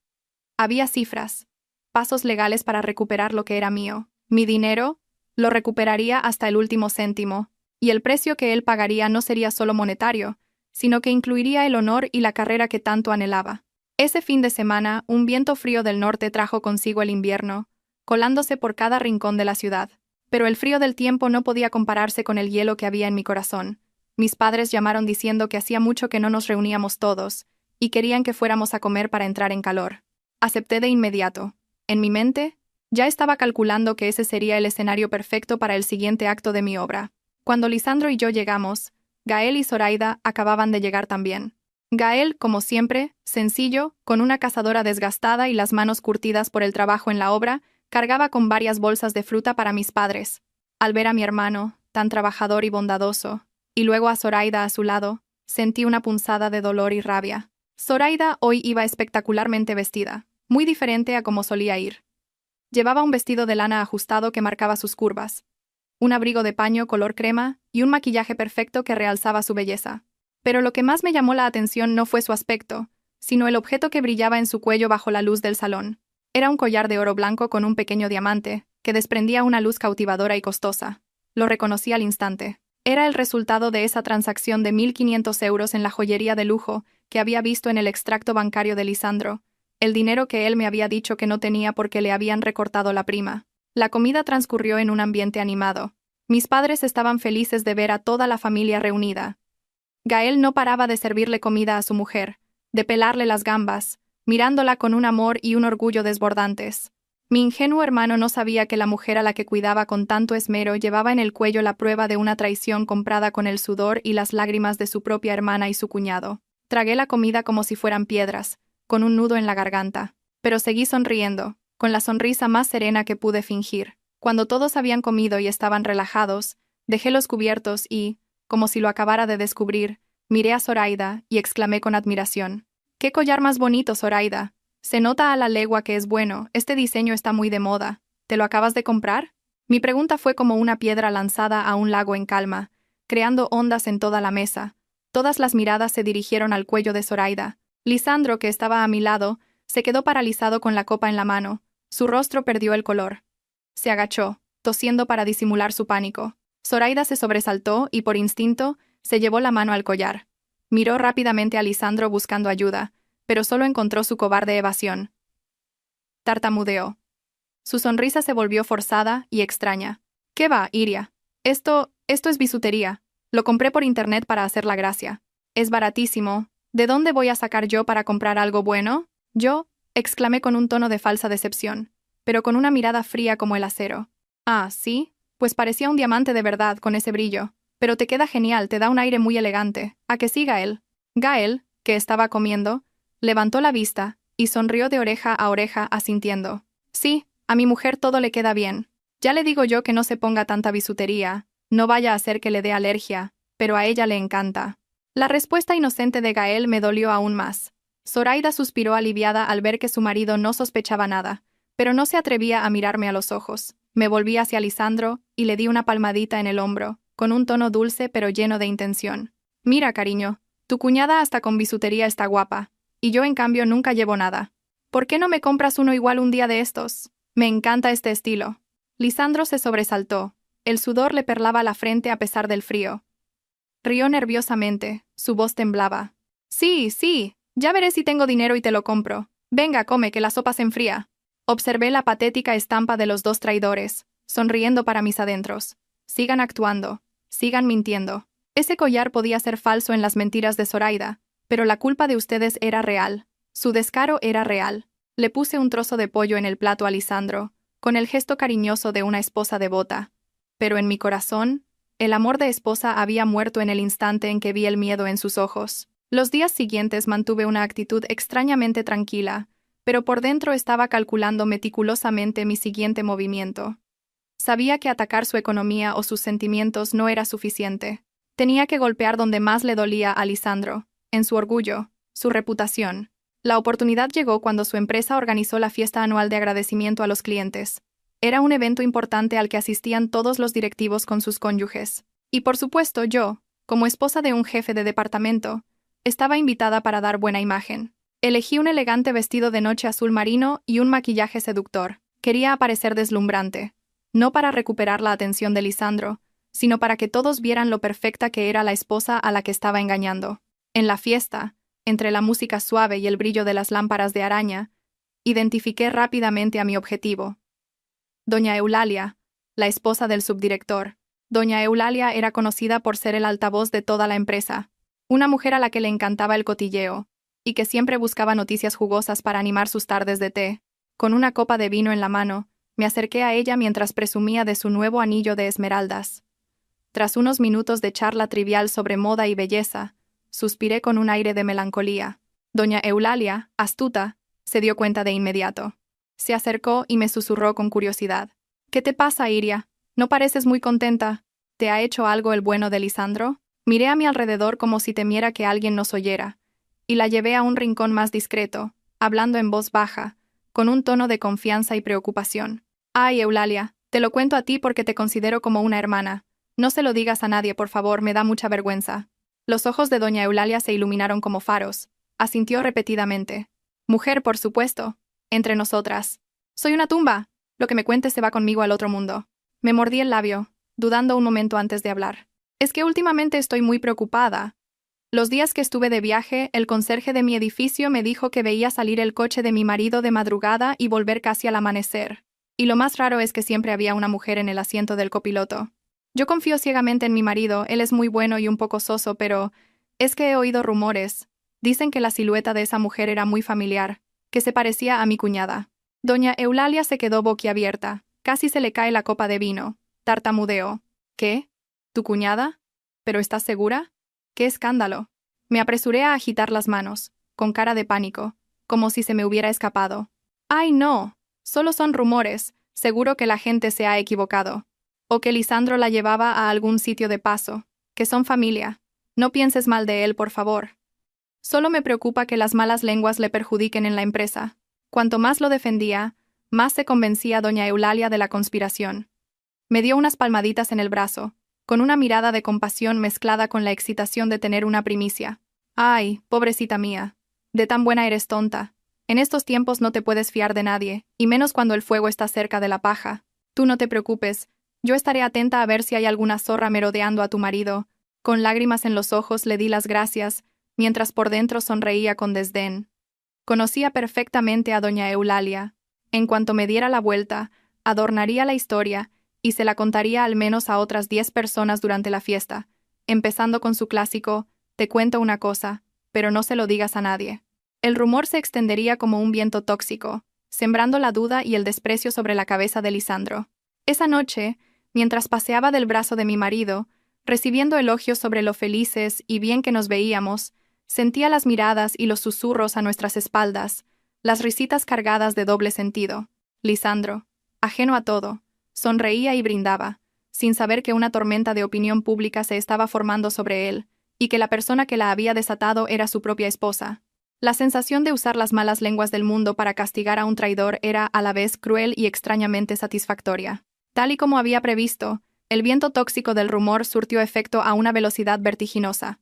había cifras, pasos legales para recuperar lo que era mío. Mi dinero, lo recuperaría hasta el último céntimo, y el precio que él pagaría no sería solo monetario, sino que incluiría el honor y la carrera que tanto anhelaba. Ese fin de semana, un viento frío del norte trajo consigo el invierno, colándose por cada rincón de la ciudad. Pero el frío del tiempo no podía compararse con el hielo que había en mi corazón. Mis padres llamaron diciendo que hacía mucho que no nos reuníamos todos, y querían que fuéramos a comer para entrar en calor. Acepté de inmediato. En mi mente, ya estaba calculando que ese sería el escenario perfecto para el siguiente acto de mi obra. Cuando Lisandro y yo llegamos, Gael y Zoraida acababan de llegar también. Gael, como siempre, sencillo, con una cazadora desgastada y las manos curtidas por el trabajo en la obra, cargaba con varias bolsas de fruta para mis padres. Al ver a mi hermano, tan trabajador y bondadoso, y luego a Zoraida a su lado, sentí una punzada de dolor y rabia. Zoraida hoy iba espectacularmente vestida, muy diferente a como solía ir. Llevaba un vestido de lana ajustado que marcaba sus curvas, un abrigo de paño color crema y un maquillaje perfecto que realzaba su belleza. Pero lo que más me llamó la atención no fue su aspecto, sino el objeto que brillaba en su cuello bajo la luz del salón. Era un collar de oro blanco con un pequeño diamante, que desprendía una luz cautivadora y costosa. Lo reconocí al instante. Era el resultado de esa transacción de 1.500 euros en la joyería de lujo que había visto en el extracto bancario de Lisandro, el dinero que él me había dicho que no tenía porque le habían recortado la prima. La comida transcurrió en un ambiente animado. Mis padres estaban felices de ver a toda la familia reunida. Gael no paraba de servirle comida a su mujer, de pelarle las gambas, mirándola con un amor y un orgullo desbordantes. Mi ingenuo hermano no sabía que la mujer a la que cuidaba con tanto esmero llevaba en el cuello la prueba de una traición comprada con el sudor y las lágrimas de su propia hermana y su cuñado. Tragué la comida como si fueran piedras, con un nudo en la garganta, pero seguí sonriendo, con la sonrisa más serena que pude fingir. Cuando todos habían comido y estaban relajados, dejé los cubiertos y, como si lo acabara de descubrir, miré a Zoraida y exclamé con admiración: «¡Qué collar más bonito, Zoraida! Se nota a la legua que es bueno, este diseño está muy de moda. ¿Te lo acabas de comprar?». Mi pregunta fue como una piedra lanzada a un lago en calma, creando ondas en toda la mesa. Todas las miradas se dirigieron al cuello de Zoraida. Lisandro, que estaba a mi lado, se quedó paralizado con la copa en la mano. Su rostro perdió el color. Se agachó, tosiendo para disimular su pánico. Zoraida se sobresaltó y, por instinto, se llevó la mano al collar. Miró rápidamente a Lisandro buscando ayuda, pero solo encontró su cobarde evasión. Tartamudeó. Su sonrisa se volvió forzada y extraña. «¿Qué va, Iria? Esto es bisutería. Lo compré por internet para hacer la gracia. Es baratísimo. ¿De dónde voy a sacar yo para comprar algo bueno?». «¿Yo?», exclamé con un tono de falsa decepción, pero con una mirada fría como el acero. «Ah, ¿sí? Pues parecía un diamante de verdad con ese brillo. Pero te queda genial, te da un aire muy elegante. ¿A que sí, Gael?». Gael, que estaba comiendo, levantó la vista y sonrió de oreja a oreja asintiendo. «Sí, a mi mujer todo le queda bien. Ya le digo yo que no se ponga tanta bisutería, no vaya a ser que le dé alergia, pero a ella le encanta». La respuesta inocente de Gael me dolió aún más. Zoraida suspiró aliviada al ver que su marido no sospechaba nada, pero no se atrevía a mirarme a los ojos. Me volví hacia Lisandro y le di una palmadita en el hombro, con un tono dulce pero lleno de intención. «Mira, cariño, tu cuñada hasta con bisutería está guapa, y yo en cambio nunca llevo nada. ¿Por qué no me compras uno igual un día de estos? Me encanta este estilo». Lisandro se sobresaltó. El sudor le perlaba la frente a pesar del frío. Rió nerviosamente, su voz temblaba. «Sí, sí, ya veré si tengo dinero y te lo compro. Venga, come, que la sopa se enfría». Observé la patética estampa de los dos traidores, sonriendo para mis adentros. Sigan actuando, sigan mintiendo. Ese collar podía ser falso en las mentiras de Zoraida, pero la culpa de ustedes era real. Su descaro era real. Le puse un trozo de pollo en el plato a Lisandro, con el gesto cariñoso de una esposa devota. Pero en mi corazón, el amor de esposa había muerto en el instante en que vi el miedo en sus ojos. Los días siguientes mantuve una actitud extrañamente tranquila, pero por dentro estaba calculando meticulosamente mi siguiente movimiento. Sabía que atacar su economía o sus sentimientos no era suficiente. Tenía que golpear donde más le dolía a Lisandro, en su orgullo, su reputación. La oportunidad llegó cuando su empresa organizó la fiesta anual de agradecimiento a los clientes. Era un evento importante al que asistían todos los directivos con sus cónyuges. Y por supuesto yo, como esposa de un jefe de departamento, estaba invitada para dar buena imagen. Elegí un elegante vestido de noche azul marino y un maquillaje seductor. Quería aparecer deslumbrante, no para recuperar la atención de Lisandro, sino para que todos vieran lo perfecta que era la esposa a la que estaba engañando. En la fiesta, entre la música suave y el brillo de las lámparas de araña, identifiqué rápidamente a mi objetivo. Doña Eulalia, la esposa del subdirector. Doña Eulalia era conocida por ser el altavoz de toda la empresa, una mujer a la que le encantaba el cotilleo, y que siempre buscaba noticias jugosas para animar sus tardes de té. Con una copa de vino en la mano, me acerqué a ella mientras presumía de su nuevo anillo de esmeraldas. Tras unos minutos de charla trivial sobre moda y belleza, suspiré con un aire de melancolía. Doña Eulalia, astuta, se dio cuenta de inmediato. Se acercó y me susurró con curiosidad. «¿Qué te pasa, Iria? ¿No pareces muy contenta? ¿Te ha hecho algo el bueno de Lisandro?». Miré a mi alrededor como si temiera que alguien nos oyera, y la llevé a un rincón más discreto, hablando en voz baja, con un tono de confianza y preocupación. «Ay, Eulalia, te lo cuento a ti porque te considero como una hermana. No se lo digas a nadie, por favor, me da mucha vergüenza». Los ojos de doña Eulalia se iluminaron como faros. Asintió repetidamente. «Mujer, por supuesto. Entre nosotras. Soy una tumba. Lo que me cuentes se va conmigo al otro mundo». Me mordí el labio, dudando un momento antes de hablar. «Es que últimamente estoy muy preocupada. Los días que estuve de viaje, el conserje de mi edificio me dijo que veía salir el coche de mi marido de madrugada y volver casi al amanecer. Y lo más raro es que siempre había una mujer en el asiento del copiloto. Yo confío ciegamente en mi marido, él es muy bueno y un poco soso, pero es que he oído rumores. Dicen que la silueta de esa mujer era muy familiar, que se parecía a mi cuñada». Doña Eulalia se quedó boquiabierta, casi se le cae la copa de vino. Tartamudeó. «¿Qué? ¿Tu cuñada? ¿Pero estás segura? ¡Qué escándalo!». Me apresuré a agitar las manos, con cara de pánico, como si se me hubiera escapado. «¡Ay, no! Solo son rumores, seguro que la gente se ha equivocado. O que Lisandro la llevaba a algún sitio de paso, que son familia. No pienses mal de él, por favor. Solo me preocupa que las malas lenguas le perjudiquen en la empresa». Cuanto más lo defendía, más se convencía doña Eulalia de la conspiración. Me dio unas palmaditas en el brazo, con una mirada de compasión mezclada con la excitación de tener una primicia. «Ay, pobrecita mía. De tan buena eres tonta. En estos tiempos no te puedes fiar de nadie, y menos cuando el fuego está cerca de la paja. Tú no te preocupes, yo estaré atenta a ver si hay alguna zorra merodeando a tu marido». Con lágrimas en los ojos le di las gracias, mientras por dentro sonreía con desdén. Conocía perfectamente a doña Eulalia. En cuanto me diera la vuelta, adornaría la historia y se la contaría al menos a otras 10 personas durante la fiesta, empezando con su clásico: «Te cuento una cosa, pero no se lo digas a nadie». El rumor se extendería como un viento tóxico, sembrando la duda y el desprecio sobre la cabeza de Lisandro. Esa noche, mientras paseaba del brazo de mi marido, recibiendo elogios sobre lo felices y bien que nos veíamos, sentía las miradas y los susurros a nuestras espaldas, las risitas cargadas de doble sentido. Lisandro, ajeno a todo, sonreía y brindaba, sin saber que una tormenta de opinión pública se estaba formando sobre él, y que la persona que la había desatado era su propia esposa. La sensación de usar las malas lenguas del mundo para castigar a un traidor era a la vez cruel y extrañamente satisfactoria. Tal y como había previsto, el viento tóxico del rumor surtió efecto a una velocidad vertiginosa.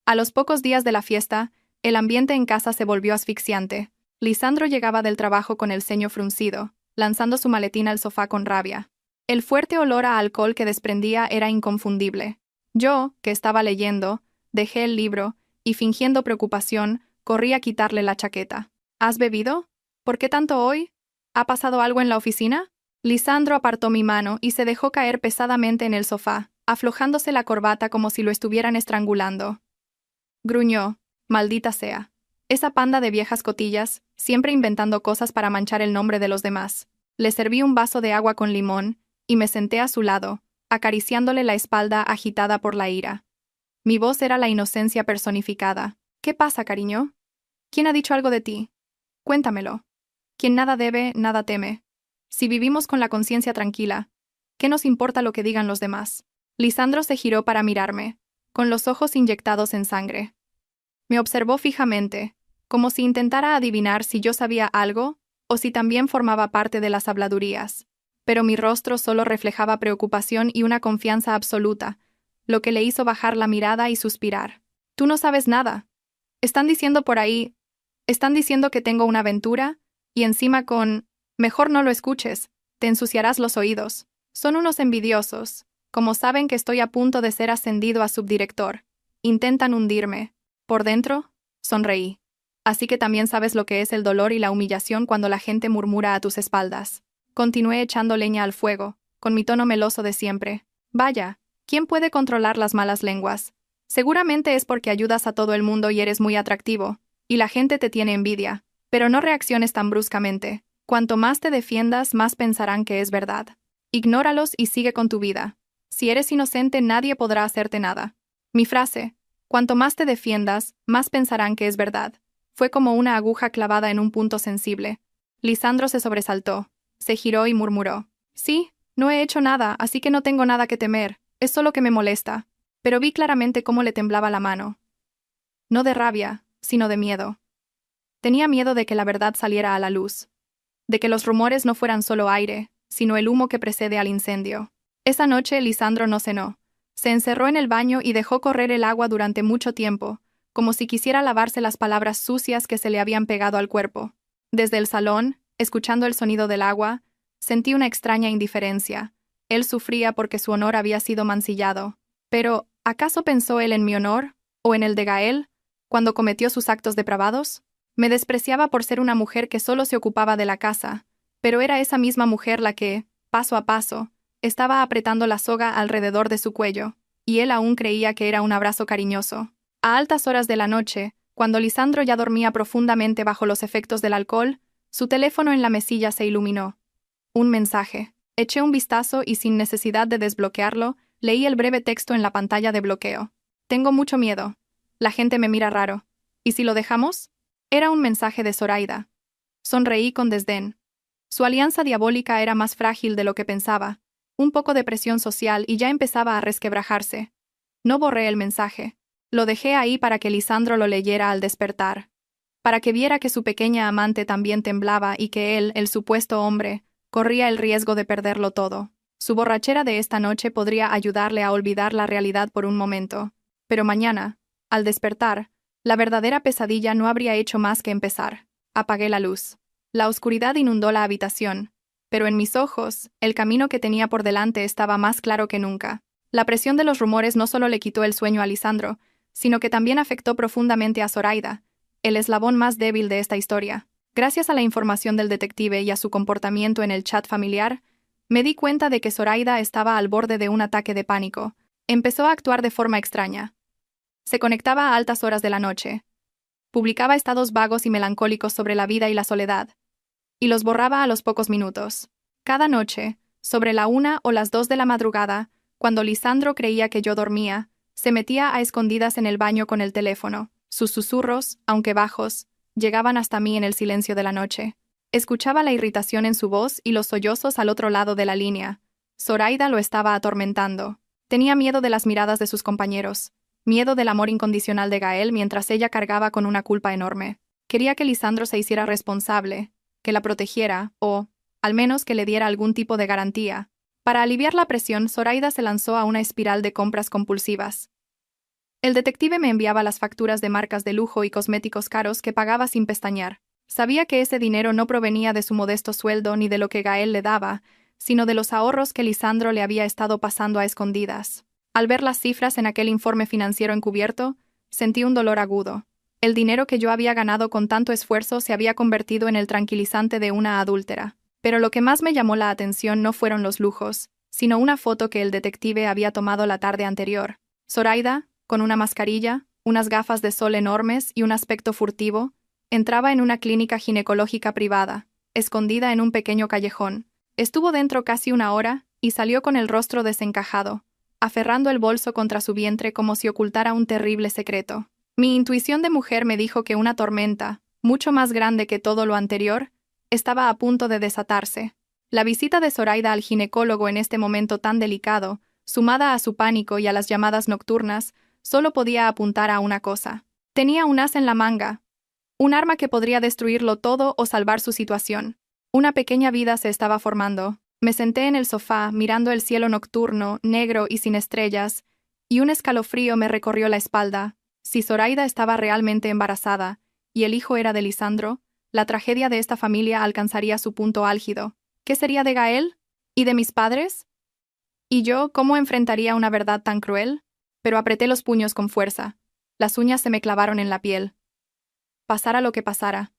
A los pocos días de la fiesta, el ambiente en casa se volvió asfixiante. Lisandro llegaba del trabajo con el ceño fruncido, lanzando su maletín al sofá con rabia. El fuerte olor a alcohol que desprendía era inconfundible. Yo, que estaba leyendo, dejé el libro y, fingiendo preocupación, corrí a quitarle la chaqueta. «¿Has bebido? ¿Por qué tanto hoy? ¿Ha pasado algo en la oficina?». Lisandro apartó mi mano y se dejó caer pesadamente en el sofá, aflojándose la corbata como si lo estuvieran estrangulando. Gruñó: «Maldita sea. Esa panda de viejas cotillas, siempre inventando cosas para manchar el nombre de los demás». Le serví un vaso de agua con limón y me senté a su lado, acariciándole la espalda agitada por la ira. Mi voz era la inocencia personificada. «¿Qué pasa, cariño? ¿Quién ha dicho algo de ti? Cuéntamelo. Quien nada debe, nada teme. Si vivimos con la conciencia tranquila, ¿qué nos importa lo que digan los demás?». Lisandro se giró para mirarme, con los ojos inyectados en sangre. Me observó fijamente, como si intentara adivinar si yo sabía algo o si también formaba parte de las habladurías. Pero mi rostro solo reflejaba preocupación y una confianza absoluta, lo que le hizo bajar la mirada y suspirar. «Tú no sabes nada. Están diciendo por ahí, están diciendo que tengo una aventura, y encima con... Mejor no lo escuches, te ensuciarás los oídos. Son unos envidiosos. Como saben que estoy a punto de ser ascendido a subdirector, intentan hundirme». Por dentro, sonreí. «Así que también sabes lo que es el dolor y la humillación cuando la gente murmura a tus espaldas». Continué echando leña al fuego, con mi tono meloso de siempre. «Vaya, ¿quién puede controlar las malas lenguas? Seguramente es porque ayudas a todo el mundo y eres muy atractivo, y la gente te tiene envidia. Pero no reacciones tan bruscamente. Cuanto más te defiendas, más pensarán que es verdad. Ignóralos y sigue con tu vida. Si eres inocente, nadie podrá hacerte nada». Mi frase, «cuanto más te defiendas, más pensarán que es verdad», fue como una aguja clavada en un punto sensible. Lisandro se sobresaltó, se giró y murmuró: «Sí, no he hecho nada, así que no tengo nada que temer, es solo que me molesta». Pero vi claramente cómo le temblaba la mano. No de rabia, sino de miedo. Tenía miedo de que la verdad saliera a la luz, de que los rumores no fueran solo aire, sino el humo que precede al incendio. Esa noche Lisandro no cenó. Se encerró en el baño y dejó correr el agua durante mucho tiempo, como si quisiera lavarse las palabras sucias que se le habían pegado al cuerpo. Desde el salón, escuchando el sonido del agua, sentí una extraña indiferencia. Él sufría porque su honor había sido mancillado. Pero, ¿acaso pensó él en mi honor, o en el de Gael, cuando cometió sus actos depravados? Me despreciaba por ser una mujer que solo se ocupaba de la casa, pero era esa misma mujer la que, paso a paso, estaba apretando la soga alrededor de su cuello, y él aún creía que era un abrazo cariñoso. A altas horas de la noche, cuando Lisandro ya dormía profundamente bajo los efectos del alcohol, su teléfono en la mesilla se iluminó. Un mensaje. Eché un vistazo y sin necesidad de desbloquearlo, leí el breve texto en la pantalla de bloqueo. Tengo mucho miedo. La gente me mira raro. ¿Y si lo dejamos? Era un mensaje de Zoraida. Sonreí con desdén. Su alianza diabólica era más frágil de lo que pensaba. Un poco de presión social y ya empezaba a resquebrajarse. No borré el mensaje. Lo dejé ahí para que Lisandro lo leyera al despertar. Para que viera que su pequeña amante también temblaba y que él, el supuesto hombre, corría el riesgo de perderlo todo. Su borrachera de esta noche podría ayudarle a olvidar la realidad por un momento. Pero mañana, al despertar, la verdadera pesadilla no habría hecho más que empezar. Apagué la luz. La oscuridad inundó la habitación, pero en mis ojos, el camino que tenía por delante estaba más claro que nunca. La presión de los rumores no solo le quitó el sueño a Lisandro, sino que también afectó profundamente a Zoraida, el eslabón más débil de esta historia. Gracias a la información del detective y a su comportamiento en el chat familiar, me di cuenta de que Zoraida estaba al borde de un ataque de pánico. Empezó a actuar de forma extraña. Se conectaba a altas horas de la noche. Publicaba estados vagos y melancólicos sobre la vida y la soledad, y los borraba a los pocos minutos. Cada noche, sobre la 1 o las 2 de la madrugada, cuando Lisandro creía que yo dormía, se metía a escondidas en el baño con el teléfono. Sus susurros, aunque bajos, llegaban hasta mí en el silencio de la noche. Escuchaba la irritación en su voz y los sollozos al otro lado de la línea. Zoraida lo estaba atormentando. Tenía miedo de las miradas de sus compañeros, miedo del amor incondicional de Gael mientras ella cargaba con una culpa enorme. Quería que Lisandro se hiciera responsable, que la protegiera, o, al menos que le diera algún tipo de garantía. Para aliviar la presión, Zoraida se lanzó a una espiral de compras compulsivas. El detective me enviaba las facturas de marcas de lujo y cosméticos caros que pagaba sin pestañear. Sabía que ese dinero no provenía de su modesto sueldo ni de lo que Gael le daba, sino de los ahorros que Lisandro le había estado pasando a escondidas. Al ver las cifras en aquel informe financiero encubierto, sentí un dolor agudo. El dinero que yo había ganado con tanto esfuerzo se había convertido en el tranquilizante de una adúltera. Pero lo que más me llamó la atención no fueron los lujos, sino una foto que el detective había tomado la tarde anterior. Zoraida, con una mascarilla, unas gafas de sol enormes y un aspecto furtivo, entraba en una clínica ginecológica privada, escondida en un pequeño callejón. Estuvo dentro casi una hora y salió con el rostro desencajado, aferrando el bolso contra su vientre como si ocultara un terrible secreto. Mi intuición de mujer me dijo que una tormenta, mucho más grande que todo lo anterior, estaba a punto de desatarse. La visita de Zoraida al ginecólogo en este momento tan delicado, sumada a su pánico y a las llamadas nocturnas, solo podía apuntar a una cosa. Tenía un as en la manga, un arma que podría destruirlo todo o salvar su situación. Una pequeña vida se estaba formando. Me senté en el sofá, mirando el cielo nocturno, negro y sin estrellas, y un escalofrío me recorrió la espalda. Si Zoraida estaba realmente embarazada, y el hijo era de Lisandro, la tragedia de esta familia alcanzaría su punto álgido. ¿Qué sería de Gael? ¿Y de mis padres? ¿Y yo cómo enfrentaría una verdad tan cruel? Pero apreté los puños con fuerza. Las uñas se me clavaron en la piel. Pasara lo que pasara,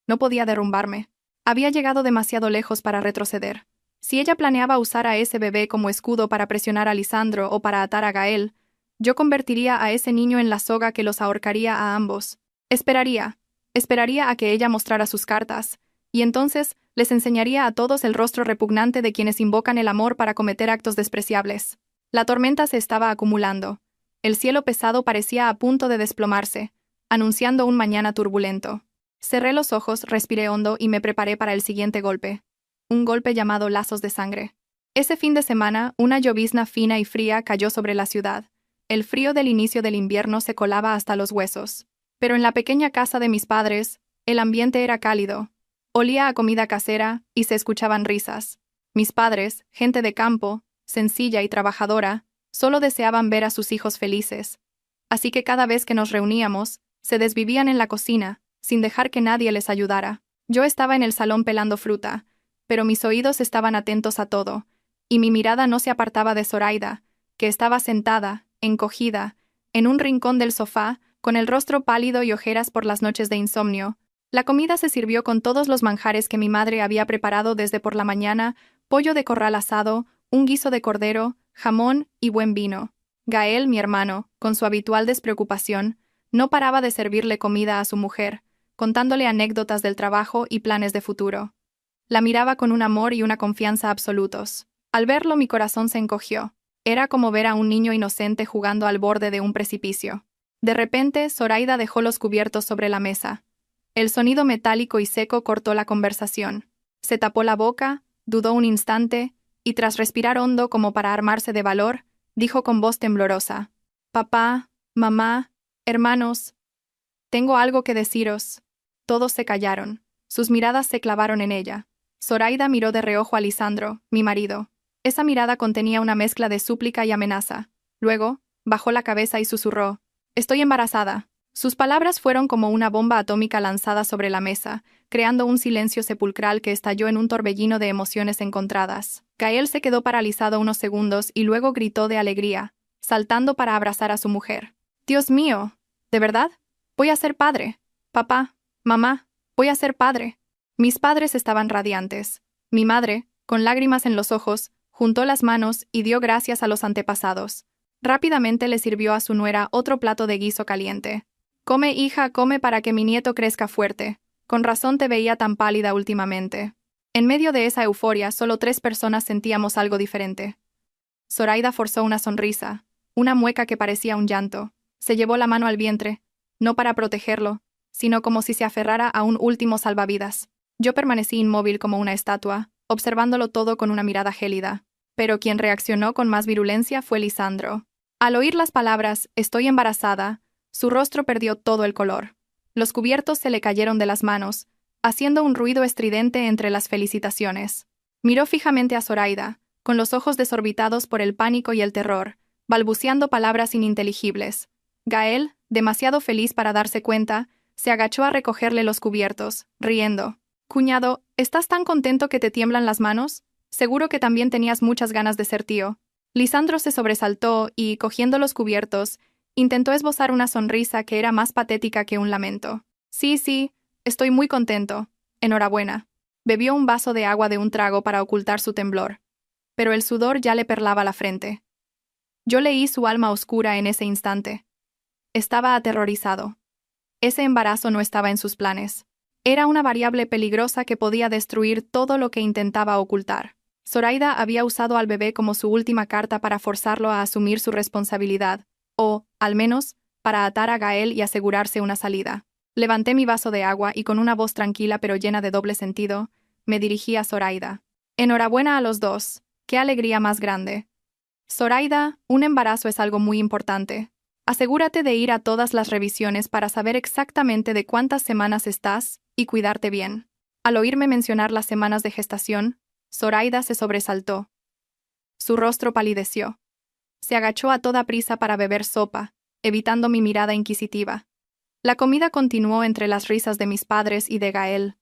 no podía derrumbarme. Había llegado demasiado lejos para retroceder. Si ella planeaba usar a ese bebé como escudo para presionar a Lisandro o para atar a Gael, yo convertiría a ese niño en la soga que los ahorcaría a ambos. Esperaría a que ella mostrara sus cartas, y entonces les enseñaría a todos el rostro repugnante de quienes invocan el amor para cometer actos despreciables. La tormenta se estaba acumulando. El cielo pesado parecía a punto de desplomarse, anunciando un mañana turbulento. Cerré los ojos, respiré hondo y me preparé para el siguiente golpe. Un golpe llamado lazos de sangre. Ese fin de semana, una llovizna fina y fría cayó sobre la ciudad. El frío del inicio del invierno se colaba hasta los huesos. Pero en la pequeña casa de mis padres, el ambiente era cálido. Olía a comida casera y se escuchaban risas. Mis padres, gente de campo, sencilla y trabajadora, solo deseaban ver a sus hijos felices. Así que cada vez que nos reuníamos, se desvivían en la cocina, sin dejar que nadie les ayudara. Yo estaba en el salón pelando fruta, pero mis oídos estaban atentos a todo, y mi mirada no se apartaba de Zoraida, que estaba sentada, encogida, en un rincón del sofá, con el rostro pálido y ojeras por las noches de insomnio. La comida se sirvió con todos los manjares que mi madre había preparado desde por la mañana: pollo de corral asado, un guiso de cordero, jamón y buen vino. Gael, mi hermano, con su habitual despreocupación, no paraba de servirle comida a su mujer, contándole anécdotas del trabajo y planes de futuro. La miraba con un amor y una confianza absolutos. Al verlo mi corazón se encogió. Era como ver a un niño inocente jugando al borde de un precipicio. De repente, Zoraida dejó los cubiertos sobre la mesa. El sonido metálico y seco cortó la conversación. Se tapó la boca, dudó un instante, y tras respirar hondo como para armarse de valor, dijo con voz temblorosa: «Papá, mamá, hermanos, tengo algo que deciros». Todos se callaron. Sus miradas se clavaron en ella. Zoraida miró de reojo a Lisandro, mi marido. Esa mirada contenía una mezcla de súplica y amenaza. Luego, bajó la cabeza y susurró: «Estoy embarazada». Sus palabras fueron como una bomba atómica lanzada sobre la mesa, creando un silencio sepulcral que estalló en un torbellino de emociones encontradas. Gael se quedó paralizado unos segundos y luego gritó de alegría, saltando para abrazar a su mujer. «Dios mío, ¿de verdad? Voy a ser padre. Papá, mamá, voy a ser padre». Mis padres estaban radiantes. Mi madre, con lágrimas en los ojos, juntó las manos y dio gracias a los antepasados. Rápidamente le sirvió a su nuera otro plato de guiso caliente. «Come, hija, come para que mi nieto crezca fuerte. Con razón te veía tan pálida últimamente». En medio de esa euforia, solo 3 personas sentíamos algo diferente. Zoraida forzó una sonrisa, una mueca que parecía un llanto. Se llevó la mano al vientre, no para protegerlo, sino como si se aferrara a un último salvavidas. Yo permanecí inmóvil como una estatua, observándolo todo con una mirada gélida. Pero quien reaccionó con más virulencia fue Lisandro. Al oír las palabras «estoy embarazada», su rostro perdió todo el color. Los cubiertos se le cayeron de las manos, haciendo un ruido estridente entre las felicitaciones. Miró fijamente a Zoraida, con los ojos desorbitados por el pánico y el terror, balbuceando palabras ininteligibles. Gael, demasiado feliz para darse cuenta, se agachó a recogerle los cubiertos, riendo. «Cuñado, ¿estás tan contento que te tiemblan las manos? Seguro que también tenías muchas ganas de ser tío». Lisandro se sobresaltó y, cogiendo los cubiertos, intentó esbozar una sonrisa que era más patética que un lamento. Sí, estoy muy contento. Enhorabuena». Bebió un vaso de agua de un trago para ocultar su temblor. Pero el sudor ya le perlaba la frente. Yo leí su alma oscura en ese instante. Estaba aterrorizado. Ese embarazo no estaba en sus planes. Era una variable peligrosa que podía destruir todo lo que intentaba ocultar. Zoraida había usado al bebé como su última carta para forzarlo a asumir su responsabilidad, o, al menos, para atar a Gael y asegurarse una salida. Levanté mi vaso de agua y con una voz tranquila pero llena de doble sentido, me dirigí a Zoraida. «Enhorabuena a los dos. ¡Qué alegría más grande!». «Zoraida, un embarazo es algo muy importante. Asegúrate de ir a todas las revisiones para saber exactamente de cuántas semanas estás y cuidarte bien». Al oírme mencionar las semanas de gestación, Zoraida se sobresaltó. Su rostro palideció. Se agachó a toda prisa para beber sopa, evitando mi mirada inquisitiva. La comida continuó entre las risas de mis padres y de Gael.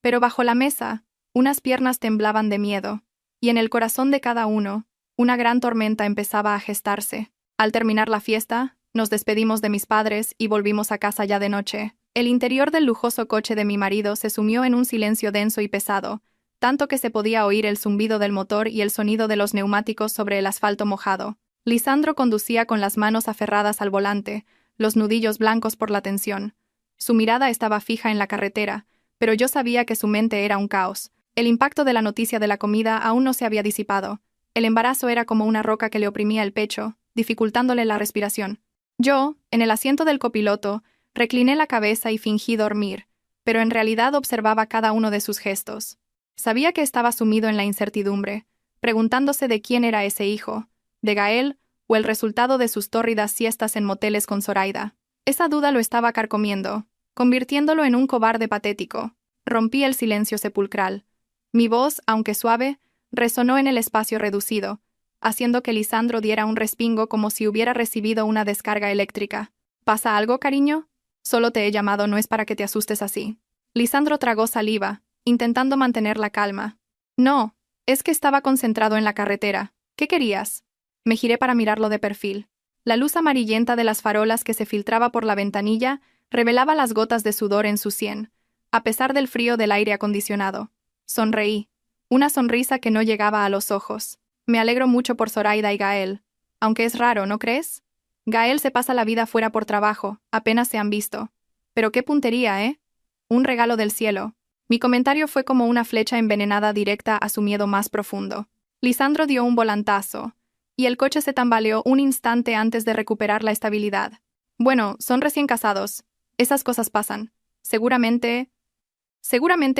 Pero bajo la mesa, unas piernas temblaban de miedo, y en el corazón de cada uno, una gran tormenta empezaba a gestarse. Al terminar la fiesta, nos despedimos de mis padres y volvimos a casa ya de noche. El interior del lujoso coche de mi marido se sumió en un silencio denso y pesado, tanto que se podía oír el zumbido del motor y el sonido de los neumáticos sobre el asfalto mojado. Lisandro conducía con las manos aferradas al volante, los nudillos blancos por la tensión. Su mirada estaba fija en la carretera, pero yo sabía que su mente era un caos. El impacto de la noticia de la comida aún no se había disipado. El embarazo era como una roca que le oprimía el pecho, dificultándole la respiración. Yo, en el asiento del copiloto, recliné la cabeza y fingí dormir, pero en realidad observaba cada uno de sus gestos. Sabía que estaba sumido en la incertidumbre, preguntándose de quién era ese hijo, de Gael o el resultado de sus tórridas siestas en moteles con Zoraida. Esa duda lo estaba carcomiendo, convirtiéndolo en un cobarde patético. Rompí el silencio sepulcral. Mi voz, aunque suave, resonó en el espacio reducido, haciendo que Lisandro diera un respingo como si hubiera recibido una descarga eléctrica. ¿Pasa algo, cariño? Solo te he llamado, no es para que te asustes así. Lisandro tragó saliva, intentando mantener la calma. No, es que estaba concentrado en la carretera. ¿Qué querías? Me giré para mirarlo de perfil. La luz amarillenta de las farolas que se filtraba por la ventanilla revelaba las gotas de sudor en su sien, a pesar del frío del aire acondicionado. Sonreí, una sonrisa que no llegaba a los ojos. Me alegro mucho por Zoraida y Gael. Aunque es raro, ¿no crees? Gael se pasa la vida fuera por trabajo, apenas se han visto. Pero qué puntería, ¿eh? Un regalo del cielo. Mi comentario fue como una flecha envenenada directa a su miedo más profundo. Lisandro dio un volantazo, y el coche se tambaleó un instante antes de recuperar la estabilidad. Bueno, son recién casados. Esas cosas pasan. Seguramente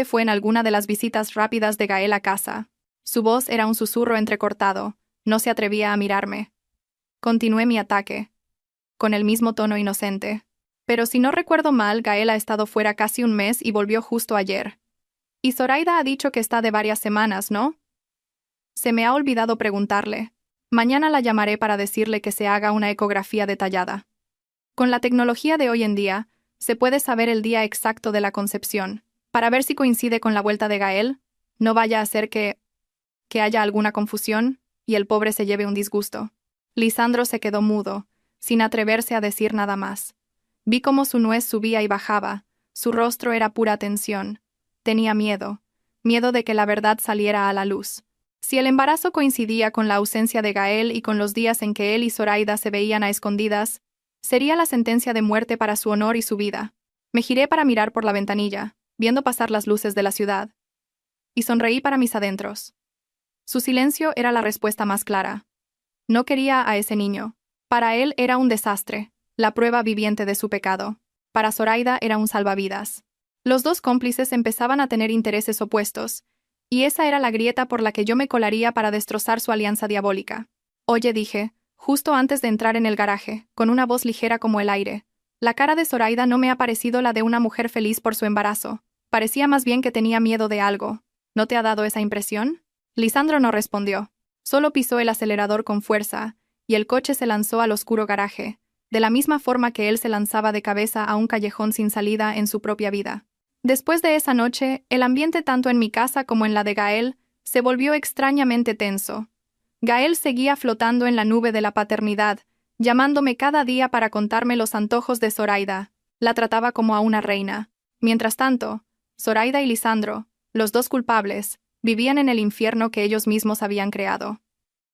fue en alguna de las visitas rápidas de Gael a casa. Su voz era un susurro entrecortado. No se atrevía a mirarme. Continué mi ataque, con el mismo tono inocente. Pero si no recuerdo mal, Gael ha estado fuera casi un mes y volvió justo ayer. Y Zoraida ha dicho que está de varias semanas, ¿no? Se me ha olvidado preguntarle. Mañana la llamaré para decirle que se haga una ecografía detallada. Con la tecnología de hoy en día, se puede saber el día exacto de la concepción, para ver si coincide con la vuelta de Gael. No vaya a ser que haya alguna confusión y el pobre se lleve un disgusto. Lisandro se quedó mudo, sin atreverse a decir nada más. Vi cómo su nuez subía y bajaba, su rostro era pura tensión. Tenía miedo de que la verdad saliera a la luz. Si el embarazo coincidía con la ausencia de Gael y con los días en que él y Zoraida se veían a escondidas, sería la sentencia de muerte para su honor y su vida. Me giré para mirar por la ventanilla, viendo pasar las luces de la ciudad. Y sonreí para mis adentros. Su silencio era la respuesta más clara. No quería a ese niño. Para él era un desastre, la prueba viviente de su pecado. Para Zoraida era un salvavidas. Los dos cómplices empezaban a tener intereses opuestos, y esa era la grieta por la que yo me colaría para destrozar su alianza diabólica. Oye, dije, justo antes de entrar en el garaje, con una voz ligera como el aire. La cara de Zoraida no me ha parecido la de una mujer feliz por su embarazo. Parecía más bien que tenía miedo de algo. ¿No te ha dado esa impresión? Lisandro no respondió. Solo pisó el acelerador con fuerza, y el coche se lanzó al oscuro garaje, de la misma forma que él se lanzaba de cabeza a un callejón sin salida en su propia vida. Después de esa noche, el ambiente tanto en mi casa como en la de Gael se volvió extrañamente tenso. Gael seguía flotando en la nube de la paternidad, llamándome cada día para contarme los antojos de Zoraida. La trataba como a una reina. Mientras tanto, Zoraida y Lisandro, los dos culpables, vivían en el infierno que ellos mismos habían creado.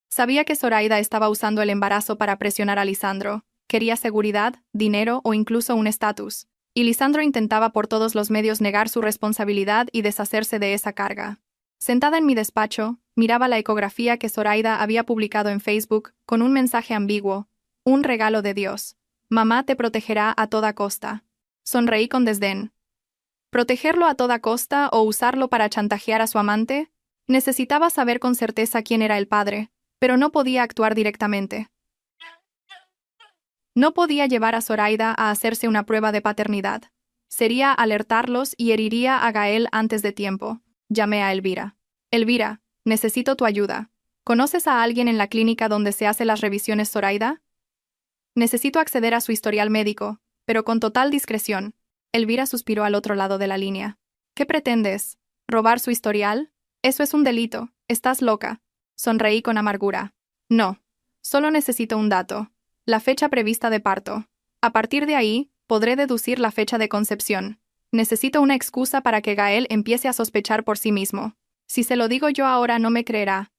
Sabía que Zoraida estaba usando el embarazo para presionar a Lisandro. Quería seguridad, dinero o incluso un estatus. Y Lisandro intentaba por todos los medios negar su responsabilidad y deshacerse de esa carga. Sentada en mi despacho, miraba la ecografía que Zoraida había publicado en Facebook con un mensaje ambiguo: un regalo de Dios. Mamá te protegerá a toda costa. Sonreí con desdén. ¿Protegerlo a toda costa o usarlo para chantajear a su amante? Necesitaba saber con certeza quién era el padre, pero no podía actuar directamente. No podía llevar a Zoraida a hacerse una prueba de paternidad. Sería alertarlos y heriría a Gael antes de tiempo. Llamé a Elvira. Elvira, necesito tu ayuda. ¿Conoces a alguien en la clínica donde se hace las revisiones Zoraida? Necesito acceder a su historial médico, pero con total discreción. Elvira suspiró al otro lado de la línea. ¿Qué pretendes? ¿Robar su historial? Eso es un delito. Estás loca. Sonreí con amargura. No. Solo necesito un dato. La fecha prevista de parto. A partir de ahí, podré deducir la fecha de concepción. Necesito una excusa para que Gael empiece a sospechar por sí mismo. Si se lo digo yo ahora no me creerá.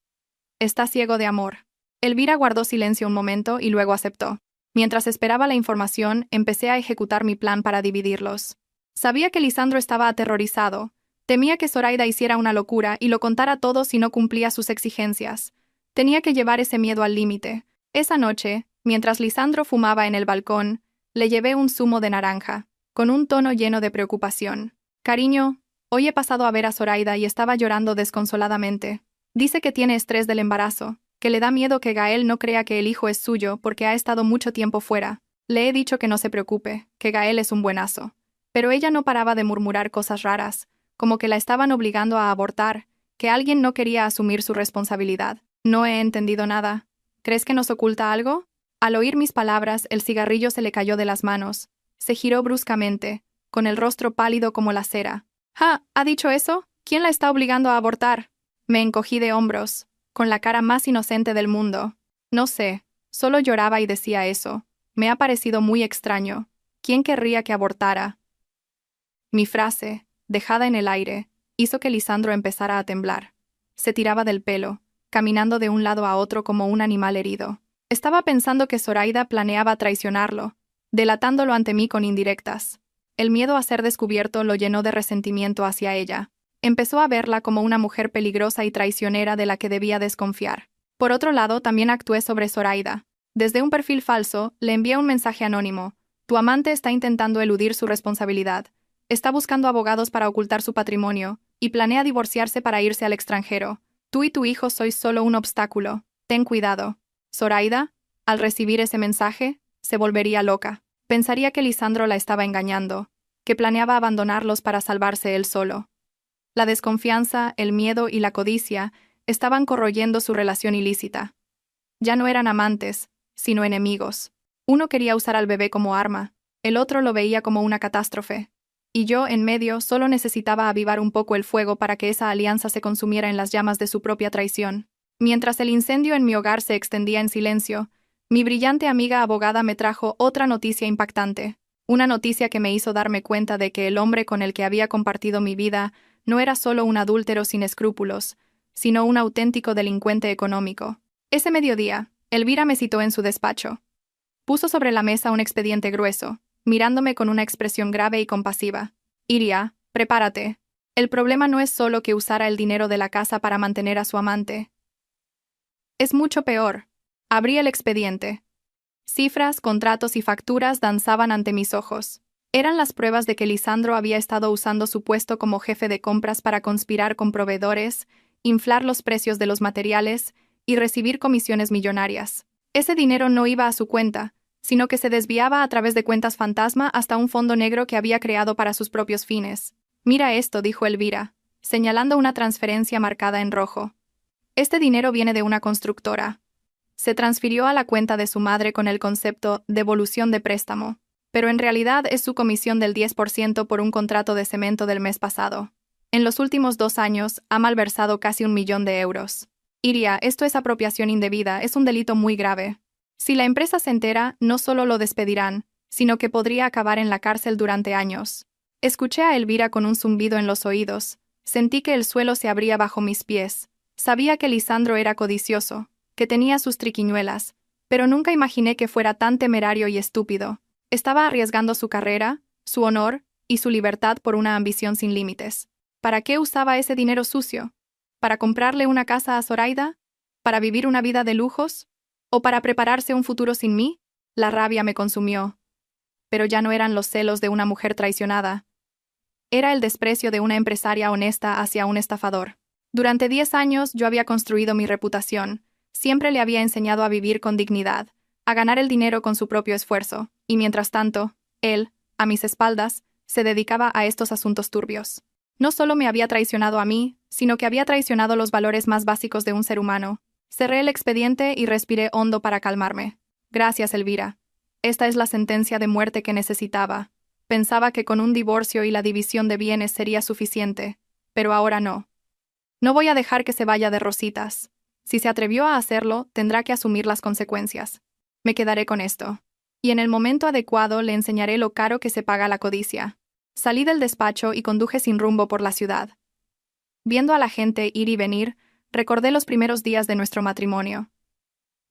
Está ciego de amor. Elvira guardó silencio un momento y luego aceptó. Mientras esperaba la información, empecé a ejecutar mi plan para dividirlos. Sabía que Lisandro estaba aterrorizado. Temía que Zoraida hiciera una locura y lo contara todo si no cumplía sus exigencias. Tenía que llevar ese miedo al límite. Esa noche, mientras Lisandro fumaba en el balcón, le llevé un zumo de naranja, con un tono lleno de preocupación. Cariño, hoy he pasado a ver a Zoraida y estaba llorando desconsoladamente. Dice que tiene estrés del embarazo, que le da miedo que Gael no crea que el hijo es suyo porque ha estado mucho tiempo fuera. Le he dicho que no se preocupe, que Gael es un buenazo. Pero ella no paraba de murmurar cosas raras, como que la estaban obligando a abortar, que alguien no quería asumir su responsabilidad. No he entendido nada. ¿Crees que nos oculta algo? Al oír mis palabras, el cigarrillo se le cayó de las manos. Se giró bruscamente, con el rostro pálido como la cera. «Ja, ¿ha dicho eso? ¿Quién la está obligando a abortar?» Me encogí de hombros, con la cara más inocente del mundo. No sé, solo lloraba y decía eso. Me ha parecido muy extraño. ¿Quién querría que abortara? Mi frase, dejada en el aire, hizo que Lisandro empezara a temblar. Se tiraba del pelo, caminando de un lado a otro como un animal herido. Estaba pensando que Zoraida planeaba traicionarlo, delatándolo ante mí con indirectas. El miedo a ser descubierto lo llenó de resentimiento hacia ella. Empezó a verla como una mujer peligrosa y traicionera de la que debía desconfiar. Por otro lado, también actué sobre Zoraida. Desde un perfil falso, le envié un mensaje anónimo. Tu amante está intentando eludir su responsabilidad. Está buscando abogados para ocultar su patrimonio, y planea divorciarse para irse al extranjero. Tú y tu hijo sois solo un obstáculo. Ten cuidado. Zoraida, al recibir ese mensaje, se volvería loca. Pensaría que Lisandro la estaba engañando, que planeaba abandonarlos para salvarse él solo. La desconfianza, el miedo y la codicia estaban corroyendo su relación ilícita. Ya no eran amantes, sino enemigos. Uno quería usar al bebé como arma, el otro lo veía como una catástrofe. Y yo, en medio, solo necesitaba avivar un poco el fuego para que esa alianza se consumiera en las llamas de su propia traición. Mientras el incendio en mi hogar se extendía en silencio, mi brillante amiga abogada me trajo otra noticia impactante. Una noticia que me hizo darme cuenta de que el hombre con el que había compartido mi vida no era solo un adúltero sin escrúpulos, sino un auténtico delincuente económico. Ese mediodía, Elvira me citó en su despacho. Puso sobre la mesa un expediente grueso, mirándome con una expresión grave y compasiva. Iria, prepárate. El problema no es solo que usara el dinero de la casa para mantener a su amante. Es mucho peor. Abrí el expediente. Cifras, contratos y facturas danzaban ante mis ojos. Eran las pruebas de que Lisandro había estado usando su puesto como jefe de compras para conspirar con proveedores, inflar los precios de los materiales y recibir comisiones millonarias. Ese dinero no iba a su cuenta, sino que se desviaba a través de cuentas fantasma hasta un fondo negro que había creado para sus propios fines. Mira esto, dijo Elvira, señalando una transferencia marcada en rojo. Este dinero viene de una constructora. Se transfirió a la cuenta de su madre con el concepto devolución de préstamo, pero en realidad es su comisión del 10% por un contrato de cemento del mes pasado. En los últimos 2 años ha malversado casi 1.000.000 de euros. Iria, esto es apropiación indebida, es un delito muy grave. Si la empresa se entera, no solo lo despedirán, sino que podría acabar en la cárcel durante años. Escuché a Elvira con un zumbido en los oídos. Sentí que el suelo se abría bajo mis pies. Sabía que Lisandro era codicioso, que tenía sus triquiñuelas, pero nunca imaginé que fuera tan temerario y estúpido. Estaba arriesgando su carrera, su honor y su libertad por una ambición sin límites. ¿Para qué usaba ese dinero sucio? ¿Para comprarle una casa a Zoraida? ¿Para vivir una vida de lujos? ¿O para prepararse un futuro sin mí? La rabia me consumió. Pero ya no eran los celos de una mujer traicionada. Era el desprecio de una empresaria honesta hacia un estafador. Durante 10 años yo había construido mi reputación. Siempre le había enseñado a vivir con dignidad, a ganar el dinero con su propio esfuerzo, y mientras tanto, él, a mis espaldas, se dedicaba a estos asuntos turbios. No solo me había traicionado a mí, sino que había traicionado los valores más básicos de un ser humano. Cerré el expediente y respiré hondo para calmarme. Gracias, Elvira. Esta es la sentencia de muerte que necesitaba. Pensaba que con un divorcio y la división de bienes sería suficiente, pero ahora no. No voy a dejar que se vaya de rositas. Si se atrevió a hacerlo, tendrá que asumir las consecuencias. Me quedaré con esto. Y en el momento adecuado le enseñaré lo caro que se paga la codicia. Salí del despacho y conduje sin rumbo por la ciudad. Viendo a la gente ir y venir, recordé los primeros días de nuestro matrimonio.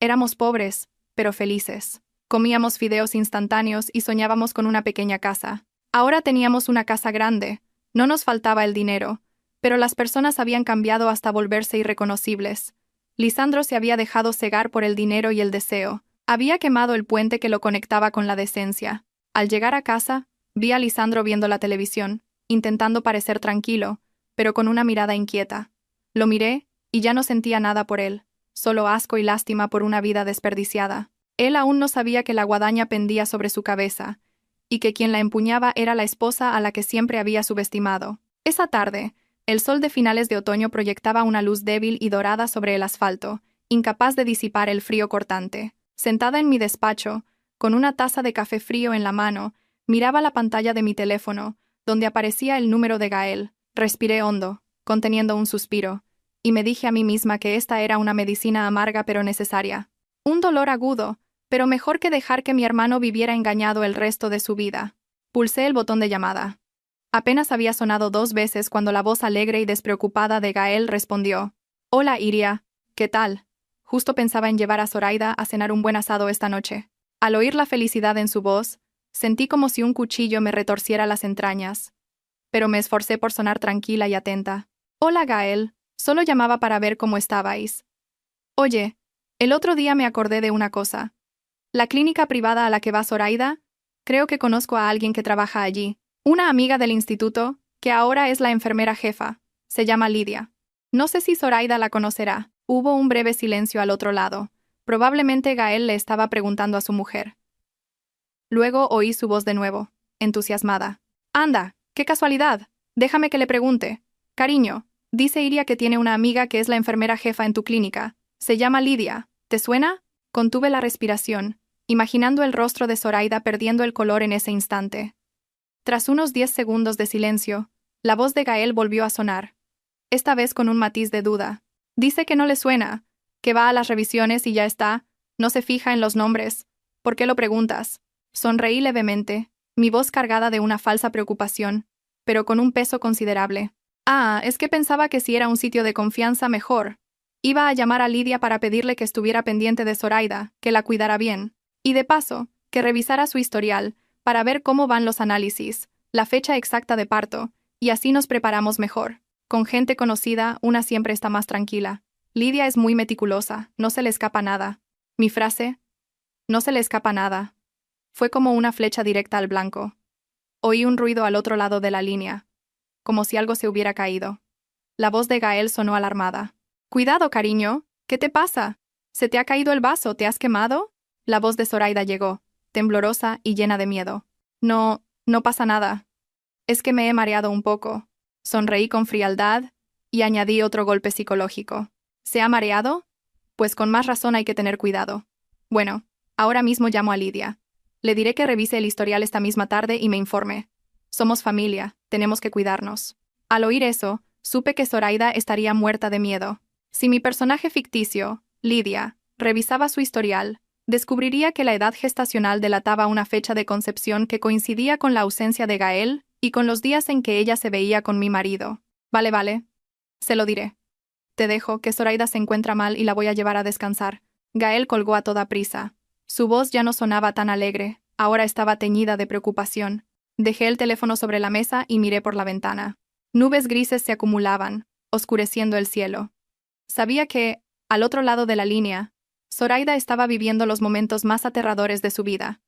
Éramos pobres, pero felices. Comíamos fideos instantáneos y soñábamos con una pequeña casa. Ahora teníamos una casa grande. No nos faltaba el dinero, pero las personas habían cambiado hasta volverse irreconocibles. Lisandro se había dejado cegar por el dinero y el deseo. Había quemado el puente que lo conectaba con la decencia. Al llegar a casa, vi a Lisandro viendo la televisión, intentando parecer tranquilo, pero con una mirada inquieta. Lo miré, y ya no sentía nada por él, solo asco y lástima por una vida desperdiciada. Él aún no sabía que la guadaña pendía sobre su cabeza, y que quien la empuñaba era la esposa a la que siempre había subestimado. Esa tarde, el sol de finales de otoño proyectaba una luz débil y dorada sobre el asfalto, incapaz de disipar el frío cortante. Sentada en mi despacho, con una taza de café frío en la mano, miraba la pantalla de mi teléfono, donde aparecía el número de Gael. Respiré hondo, conteniendo un suspiro, y me dije a mí misma que esta era una medicina amarga pero necesaria. Un dolor agudo, pero mejor que dejar que mi hermano viviera engañado el resto de su vida. Pulsé el botón de llamada. Apenas había sonado 2 veces cuando la voz alegre y despreocupada de Gael respondió. «Hola, Iria. ¿Qué tal? Justo pensaba en llevar a Zoraida a cenar un buen asado esta noche». Al oír la felicidad en su voz, sentí como si un cuchillo me retorciera las entrañas. Pero me esforcé por sonar tranquila y atenta. «Hola, Gael. Solo llamaba para ver cómo estabais. Oye, el otro día me acordé de una cosa. La clínica privada a la que va Zoraida, creo que conozco a alguien que trabaja allí. Una amiga del instituto, que ahora es la enfermera jefa. Se llama Lidia. No sé si Zoraida la conocerá». Hubo un breve silencio al otro lado. Probablemente Gael le estaba preguntando a su mujer. Luego oí su voz de nuevo, entusiasmada. «Anda, qué casualidad. Déjame que le pregunte. Cariño, dice Iria que tiene una amiga que es la enfermera jefa en tu clínica. Se llama Lidia. ¿Te suena?» Contuve la respiración, imaginando el rostro de Zoraida perdiendo el color en ese instante. Tras unos 10 segundos de silencio, la voz de Gael volvió a sonar, esta vez con un matiz de duda. «Dice que no le suena, que va a las revisiones y ya está, no se fija en los nombres. ¿Por qué lo preguntas?» Sonreí levemente, mi voz cargada de una falsa preocupación, pero con un peso considerable. «Ah, es que pensaba que si era un sitio de confianza mejor. Iba a llamar a Lidia para pedirle que estuviera pendiente de Zoraida, que la cuidara bien. Y de paso, que revisara su historial, para ver cómo van los análisis, la fecha exacta de parto, y así nos preparamos mejor. Con gente conocida, una siempre está más tranquila. Lidia es muy meticulosa, no se le escapa nada». Mi frase, «no se le escapa nada», fue como una flecha directa al blanco. Oí un ruido al otro lado de la línea, como si algo se hubiera caído. La voz de Gael sonó alarmada. «Cuidado, cariño, ¿qué te pasa? ¿Se te ha caído el vaso? ¿Te has quemado?» La voz de Zoraida llegó, temblorosa y llena de miedo. No pasa nada. Es que me he mareado un poco». Sonreí con frialdad y añadí otro golpe psicológico. «¿Se ha mareado? Pues con más razón hay que tener cuidado. Bueno, ahora mismo llamo a Lidia. Le diré que revise el historial esta misma tarde y me informe. Somos familia, tenemos que cuidarnos». Al oír eso, supe que Zoraida estaría muerta de miedo. Si mi personaje ficticio, Lidia, revisaba su historial, descubriría que la edad gestacional delataba una fecha de concepción que coincidía con la ausencia de Gael y con los días en que ella se veía con mi marido. Vale. Se lo diré. Te dejo, que Zoraida se encuentra mal y la voy a llevar a descansar. Gael colgó a toda prisa. Su voz ya no sonaba tan alegre, ahora estaba teñida de preocupación. Dejé el teléfono sobre la mesa y miré por la ventana. Nubes grises se acumulaban, oscureciendo el cielo. Sabía que, al otro lado de la línea, Zoraida estaba viviendo los momentos más aterradores de su vida.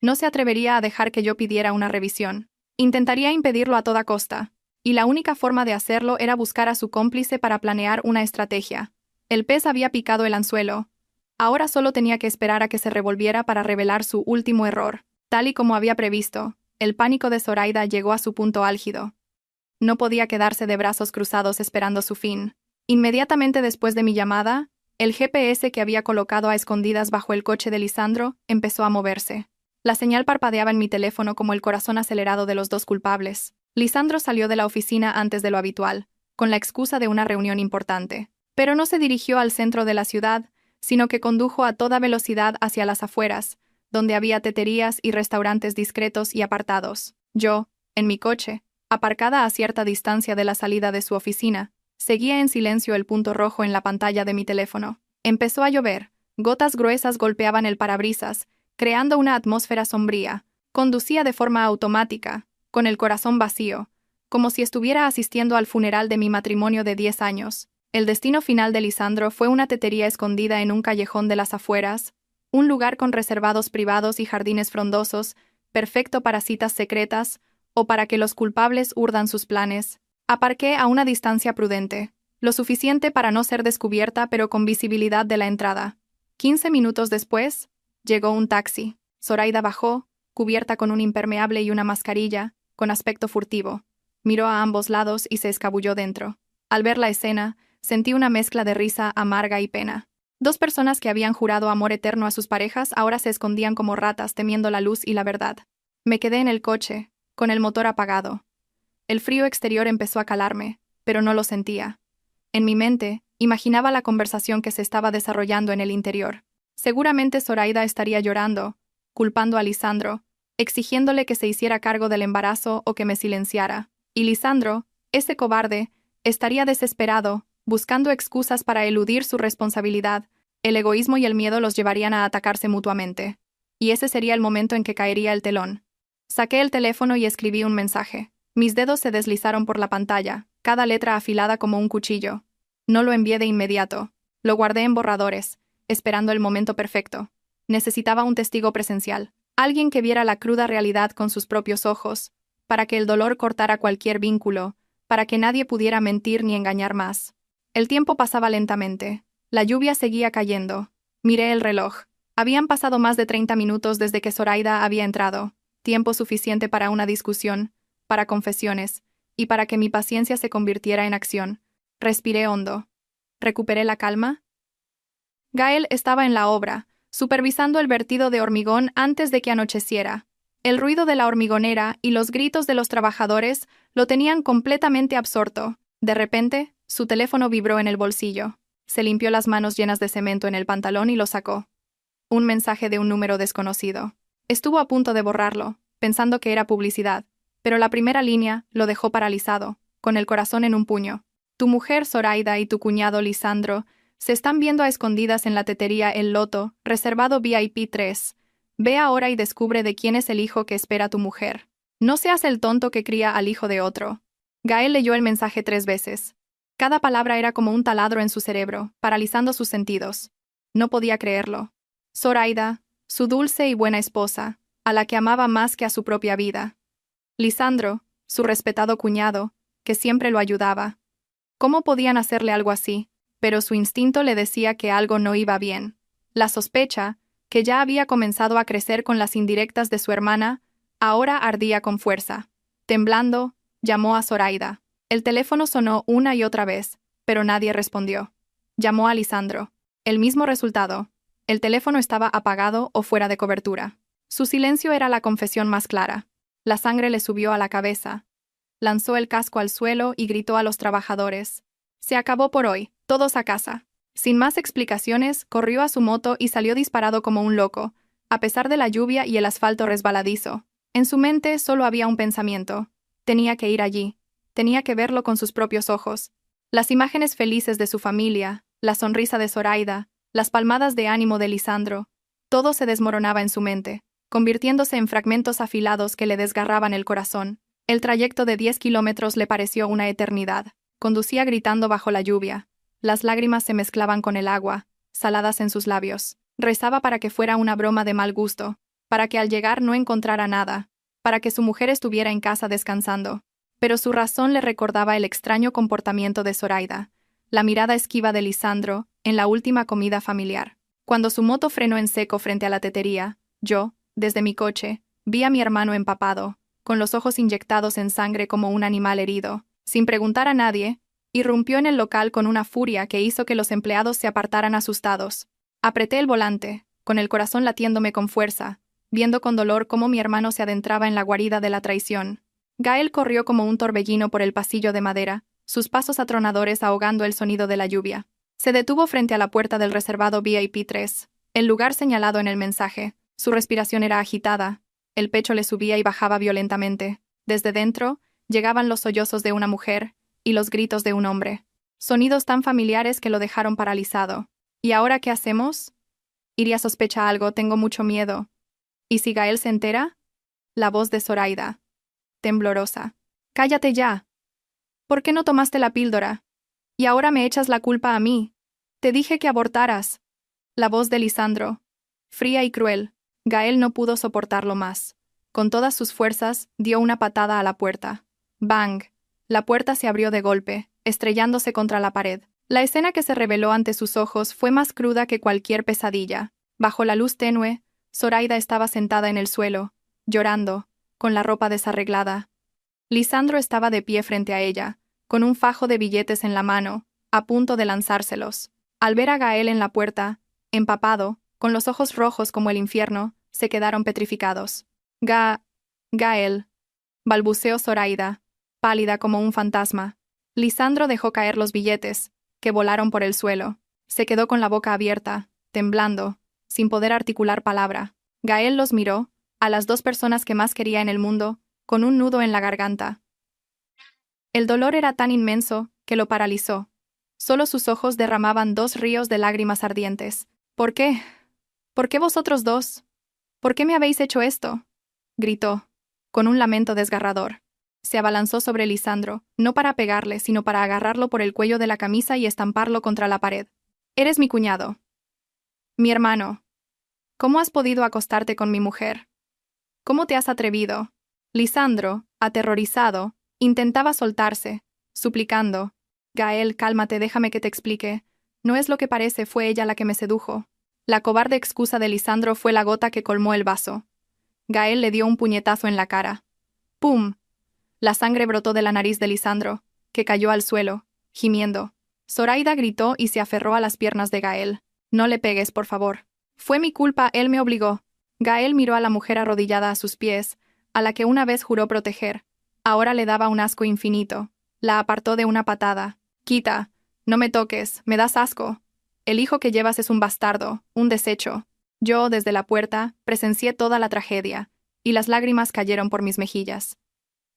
No se atrevería a dejar que yo pidiera una revisión. Intentaría impedirlo a toda costa, y la única forma de hacerlo era buscar a su cómplice para planear una estrategia. El pez había picado el anzuelo. Ahora solo tenía que esperar a que se revolviera para revelar su último error. Tal y como había previsto, el pánico de Zoraida llegó a su punto álgido. No podía quedarse de brazos cruzados esperando su fin. Inmediatamente después de mi llamada, el GPS que había colocado a escondidas bajo el coche de Lisandro empezó a moverse. La señal parpadeaba en mi teléfono como el corazón acelerado de los dos culpables. Lisandro salió de la oficina antes de lo habitual, con la excusa de una reunión importante. Pero no se dirigió al centro de la ciudad, sino que condujo a toda velocidad hacia las afueras, donde había teterías y restaurantes discretos y apartados. Yo, en mi coche, aparcada a cierta distancia de la salida de su oficina, seguía en silencio el punto rojo en la pantalla de mi teléfono. Empezó a llover, gotas gruesas golpeaban el parabrisas, creando una atmósfera sombría. Conducía de forma automática, con el corazón vacío, como si estuviera asistiendo al funeral de mi matrimonio de 10 años. El destino final de Lisandro fue una tetería escondida en un callejón de las afueras, un lugar con reservados privados y jardines frondosos, perfecto para citas secretas o para que los culpables urdan sus planes. Aparqué a una distancia prudente, lo suficiente para no ser descubierta pero con visibilidad de la entrada. 15 minutos después, Llegó un taxi. Zoraida bajó, cubierta con un impermeable y una mascarilla, con aspecto furtivo. Miró a ambos lados y se escabulló dentro. Al ver la escena, sentí una mezcla de risa amarga y pena. Dos personas que habían jurado amor eterno a sus parejas ahora se escondían como ratas temiendo la luz y la verdad. Me quedé en el coche, con el motor apagado. El frío exterior empezó a calarme, pero no lo sentía. En mi mente, imaginaba la conversación que se estaba desarrollando en el interior. Seguramente Zoraida estaría llorando, culpando a Lisandro, exigiéndole que se hiciera cargo del embarazo o que me silenciara. Y Lisandro, ese cobarde, estaría desesperado, buscando excusas para eludir su responsabilidad. El egoísmo y el miedo los llevarían a atacarse mutuamente. Y ese sería el momento en que caería el telón. Saqué el teléfono y escribí un mensaje. Mis dedos se deslizaron por la pantalla, cada letra afilada como un cuchillo. No lo envié de inmediato. Lo guardé en borradores, esperando el momento perfecto. Necesitaba un testigo presencial, alguien que viera la cruda realidad con sus propios ojos, para que el dolor cortara cualquier vínculo, para que nadie pudiera mentir ni engañar más. El tiempo pasaba lentamente. La lluvia seguía cayendo. Miré el reloj. Habían pasado más de 30 minutos desde que Zoraida había entrado, tiempo suficiente para una discusión, para confesiones, y para que mi paciencia se convirtiera en acción. Respiré hondo. ¿Recuperé la calma? Gael estaba en la obra, supervisando el vertido de hormigón antes de que anocheciera. El ruido de la hormigonera y los gritos de los trabajadores lo tenían completamente absorto. De repente, su teléfono vibró en el bolsillo. Se limpió las manos llenas de cemento en el pantalón y lo sacó. Un mensaje de un número desconocido. Estuvo a punto de borrarlo, pensando que era publicidad, pero la primera línea lo dejó paralizado, con el corazón en un puño. Tu mujer Zoraida y tu cuñado Lisandro se están viendo a escondidas en la tetería El Loto, reservado VIP 3. Ve ahora y descubre de quién es el hijo que espera tu mujer. No seas el tonto que cría al hijo de otro. Gael leyó el mensaje 3 veces. Cada palabra era como un taladro en su cerebro, paralizando sus sentidos. No podía creerlo. Zoraida, su dulce y buena esposa, a la que amaba más que a su propia vida. Lisandro, su respetado cuñado, que siempre lo ayudaba. ¿Cómo podían hacerle algo así? Pero su instinto le decía que algo no iba bien. La sospecha, que ya había comenzado a crecer con las indirectas de su hermana, ahora ardía con fuerza. Temblando, llamó a Zoraida. El teléfono sonó una y otra vez, pero nadie respondió. Llamó a Lisandro. El mismo resultado. El teléfono estaba apagado o fuera de cobertura. Su silencio era la confesión más clara. La sangre le subió a la cabeza. Lanzó el casco al suelo y gritó a los trabajadores. Se acabó por hoy, todos a casa. Sin más explicaciones, corrió a su moto y salió disparado como un loco, a pesar de la lluvia y el asfalto resbaladizo. En su mente solo había un pensamiento. Tenía que ir allí. Tenía que verlo con sus propios ojos. Las imágenes felices de su familia, la sonrisa de Zoraida, las palmadas de ánimo de Lisandro, todo se desmoronaba en su mente, convirtiéndose en fragmentos afilados que le desgarraban el corazón. El trayecto de 10 kilómetros le pareció una eternidad. Conducía gritando bajo la lluvia. Las lágrimas se mezclaban con el agua, saladas en sus labios. Rezaba para que fuera una broma de mal gusto, para que al llegar no encontrara nada, para que su mujer estuviera en casa descansando. Pero su razón le recordaba el extraño comportamiento de Zoraida, la mirada esquiva de Lisandro en la última comida familiar. Cuando su moto frenó en seco frente a la tetería, yo, desde mi coche, vi a mi hermano empapado, con los ojos inyectados en sangre como un animal herido. Sin preguntar a nadie, irrumpió en el local con una furia que hizo que los empleados se apartaran asustados. Apreté el volante, con el corazón latiéndome con fuerza, viendo con dolor cómo mi hermano se adentraba en la guarida de la traición. Gael corrió como un torbellino por el pasillo de madera, sus pasos atronadores ahogando el sonido de la lluvia. Se detuvo frente a la puerta del reservado VIP 3, el lugar señalado en el mensaje. Su respiración era agitada, el pecho le subía y bajaba violentamente. Desde dentro, llegaban los sollozos de una mujer y los gritos de un hombre. Sonidos tan familiares que lo dejaron paralizado. ¿Y ahora qué hacemos? Iria sospecha algo, tengo mucho miedo. ¿Y si Gael se entera? La voz de Zoraida, temblorosa. ¡Cállate ya! ¿Por qué no tomaste la píldora? Y ahora me echas la culpa a mí. Te dije que abortaras. La voz de Lisandro, fría y cruel. Gael no pudo soportarlo más. Con todas sus fuerzas, dio una patada a la puerta. ¡Bang! La puerta se abrió de golpe, estrellándose contra la pared. La escena que se reveló ante sus ojos fue más cruda que cualquier pesadilla. Bajo la luz tenue, Zoraida estaba sentada en el suelo, llorando, con la ropa desarreglada. Lisandro estaba de pie frente a ella, con un fajo de billetes en la mano, a punto de lanzárselos. Al ver a Gael en la puerta, empapado, con los ojos rojos como el infierno, se quedaron petrificados. Gael, balbuceó Zoraida, pálida como un fantasma. Lisandro dejó caer los billetes, que volaron por el suelo. Se quedó con la boca abierta, temblando, sin poder articular palabra. Gael los miró, a las dos personas que más quería en el mundo, con un nudo en la garganta. El dolor era tan inmenso que lo paralizó. Solo sus ojos derramaban 2 ríos de lágrimas ardientes. ¿Por qué? ¿Por qué vosotros dos? ¿Por qué me habéis hecho esto? Gritó, con un lamento desgarrador. Se abalanzó sobre Lisandro, no para pegarle, sino para agarrarlo por el cuello de la camisa y estamparlo contra la pared. Eres mi cuñado. Mi hermano. ¿Cómo has podido acostarte con mi mujer? ¿Cómo te has atrevido? Lisandro, aterrorizado, intentaba soltarse, suplicando. Gael, cálmate, déjame que te explique. No es lo que parece, fue ella la que me sedujo. La cobarde excusa de Lisandro fue la gota que colmó el vaso. Gael le dio un puñetazo en la cara. ¡Pum! La sangre brotó de la nariz de Lisandro, que cayó al suelo, gimiendo. Zoraida gritó y se aferró a las piernas de Gael. No le pegues, por favor. Fue mi culpa, él me obligó. Gael miró a la mujer arrodillada a sus pies, a la que una vez juró proteger. Ahora le daba un asco infinito. La apartó de una patada. Quita, no me toques, me das asco. El hijo que llevas es un bastardo, un desecho. Yo, desde la puerta, presencié toda la tragedia, y las lágrimas cayeron por mis mejillas.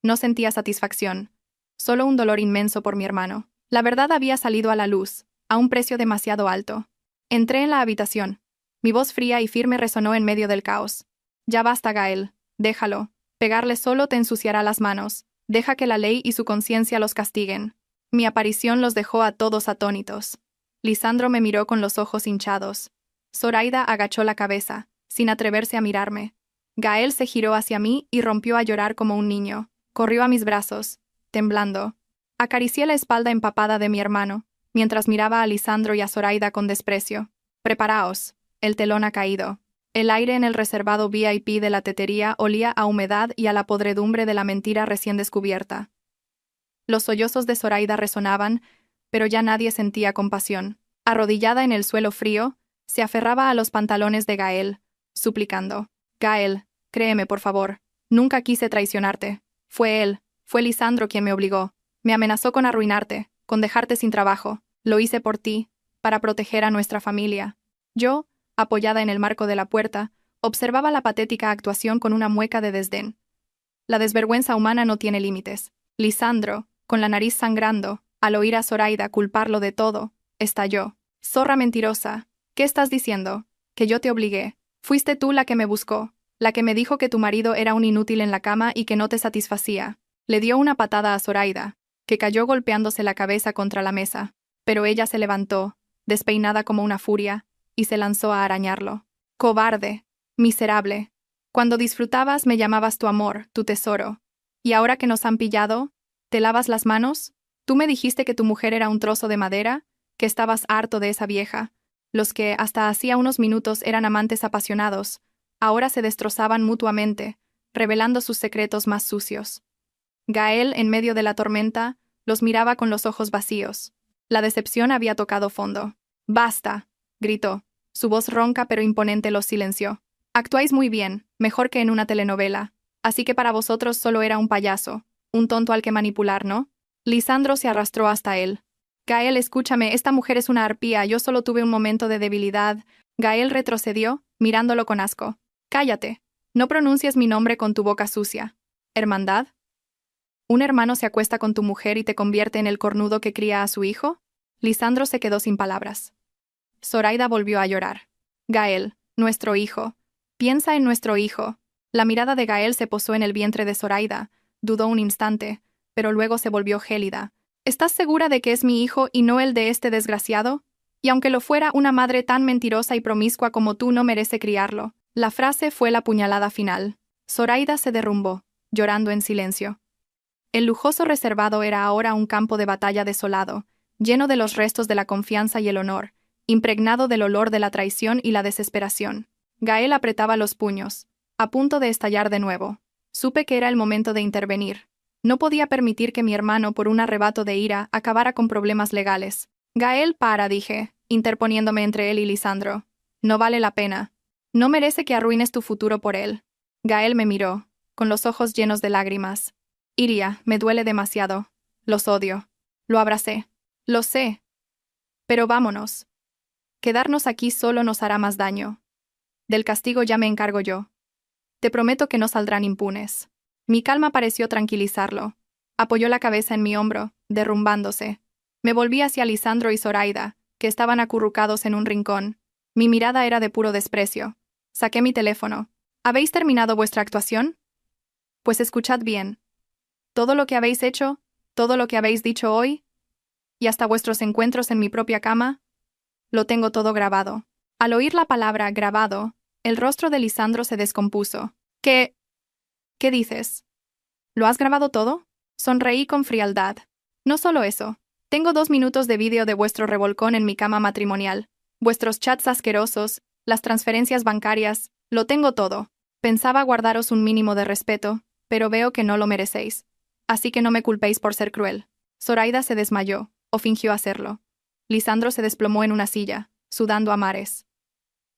No sentía satisfacción, solo un dolor inmenso por mi hermano. La verdad había salido a la luz, a un precio demasiado alto. Entré en la habitación. Mi voz fría y firme resonó en medio del caos. Ya basta, Gael, déjalo. Pegarle solo te ensuciará las manos. Deja que la ley y su conciencia los castiguen. Mi aparición los dejó a todos atónitos. Lisandro me miró con los ojos hinchados. Zoraida agachó la cabeza, sin atreverse a mirarme. Gael se giró hacia mí y rompió a llorar como un niño. Corrió a mis brazos, temblando. Acaricié la espalda empapada de mi hermano, mientras miraba a Lisandro y a Zoraida con desprecio. Preparaos, el telón ha caído. El aire en el reservado VIP de la tetería olía a humedad y a la podredumbre de la mentira recién descubierta. Los sollozos de Zoraida resonaban, pero ya nadie sentía compasión. Arrodillada en el suelo frío, se aferraba a los pantalones de Gael, suplicando. Gael, créeme por favor, nunca quise traicionarte. Fue Lisandro quien me obligó. Me amenazó con arruinarte, con dejarte sin trabajo. Lo hice por ti, para proteger a nuestra familia. Yo, apoyada en el marco de la puerta, observaba la patética actuación con una mueca de desdén. La desvergüenza humana no tiene límites. Lisandro, con la nariz sangrando, al oír a Zoraida culparlo de todo, estalló. Zorra mentirosa, ¿qué estás diciendo? Que yo te obligué. Fuiste tú la que me buscó, la que me dijo que tu marido era un inútil en la cama y que no te satisfacía. Le dio una patada a Zoraida, que cayó golpeándose la cabeza contra la mesa, pero ella se levantó, despeinada como una furia, y se lanzó a arañarlo. Cobarde, miserable. Cuando disfrutabas me llamabas tu amor, tu tesoro. ¿Y ahora que nos han pillado, te lavas las manos? Tú me dijiste que tu mujer era un trozo de madera, que estabas harto de esa vieja. Los que, hasta hacía unos minutos, eran amantes apasionados, ahora se destrozaban mutuamente, revelando sus secretos más sucios. Gael, en medio de la tormenta, los miraba con los ojos vacíos. La decepción había tocado fondo. «¡Basta!», gritó. Su voz ronca pero imponente los silenció. «Actuáis muy bien, mejor que en una telenovela. Así que para vosotros solo era un payaso, un tonto al que manipular, ¿no?». Lisandro se arrastró hasta él. «Gael, escúchame, esta mujer es una arpía, yo solo tuve un momento de debilidad». Gael retrocedió, mirándolo con asco. «Cállate. No pronuncies mi nombre con tu boca sucia». «¿Hermandad? ¿Un hermano se acuesta con tu mujer y te convierte en el cornudo que cría a su hijo?». Lisandro se quedó sin palabras. Zoraida volvió a llorar. «Gael, nuestro hijo. Piensa en nuestro hijo». La mirada de Gael se posó en el vientre de Zoraida, dudó un instante, pero luego se volvió gélida. «¿Estás segura de que es mi hijo y no el de este desgraciado? Y aunque lo fuera, una madre tan mentirosa y promiscua como tú no merece criarlo». La frase fue la puñalada final. Zoraida se derrumbó, llorando en silencio. El lujoso reservado era ahora un campo de batalla desolado, lleno de los restos de la confianza y el honor, impregnado del olor de la traición y la desesperación. Gael apretaba los puños, a punto de estallar de nuevo. Supe que era el momento de intervenir. No podía permitir que mi hermano, por un arrebato de ira, acabara con problemas legales. Gael, dije, interponiéndome entre él y Lisandro. No vale la pena. No merece que arruines tu futuro por él. Gael me miró, con los ojos llenos de lágrimas. Iria, me duele demasiado. Los odio. Lo abracé. Lo sé. Pero vámonos. Quedarnos aquí solo nos hará más daño. Del castigo ya me encargo yo. Te prometo que no saldrán impunes. Mi calma pareció tranquilizarlo. Apoyó la cabeza en mi hombro, derrumbándose. Me volví hacia Lisandro y Zoraida, que estaban acurrucados en un rincón. Mi mirada era de puro desprecio. Saqué mi teléfono. ¿Habéis terminado vuestra actuación? Pues escuchad bien. Todo lo que habéis hecho, todo lo que habéis dicho hoy, y hasta vuestros encuentros en mi propia cama, lo tengo todo grabado. Al oír la palabra grabado, el rostro de Lisandro se descompuso. ¿Qué dices? ¿Lo has grabado todo? Sonreí con frialdad. No solo eso. Tengo 2 minutos de vídeo de vuestro revolcón en mi cama matrimonial, vuestros chats asquerosos, las transferencias bancarias, lo tengo todo. Pensaba guardaros un mínimo de respeto, pero veo que no lo merecéis. Así que no me culpéis por ser cruel. Zoraida se desmayó, o fingió hacerlo. Lisandro se desplomó en una silla, sudando a mares.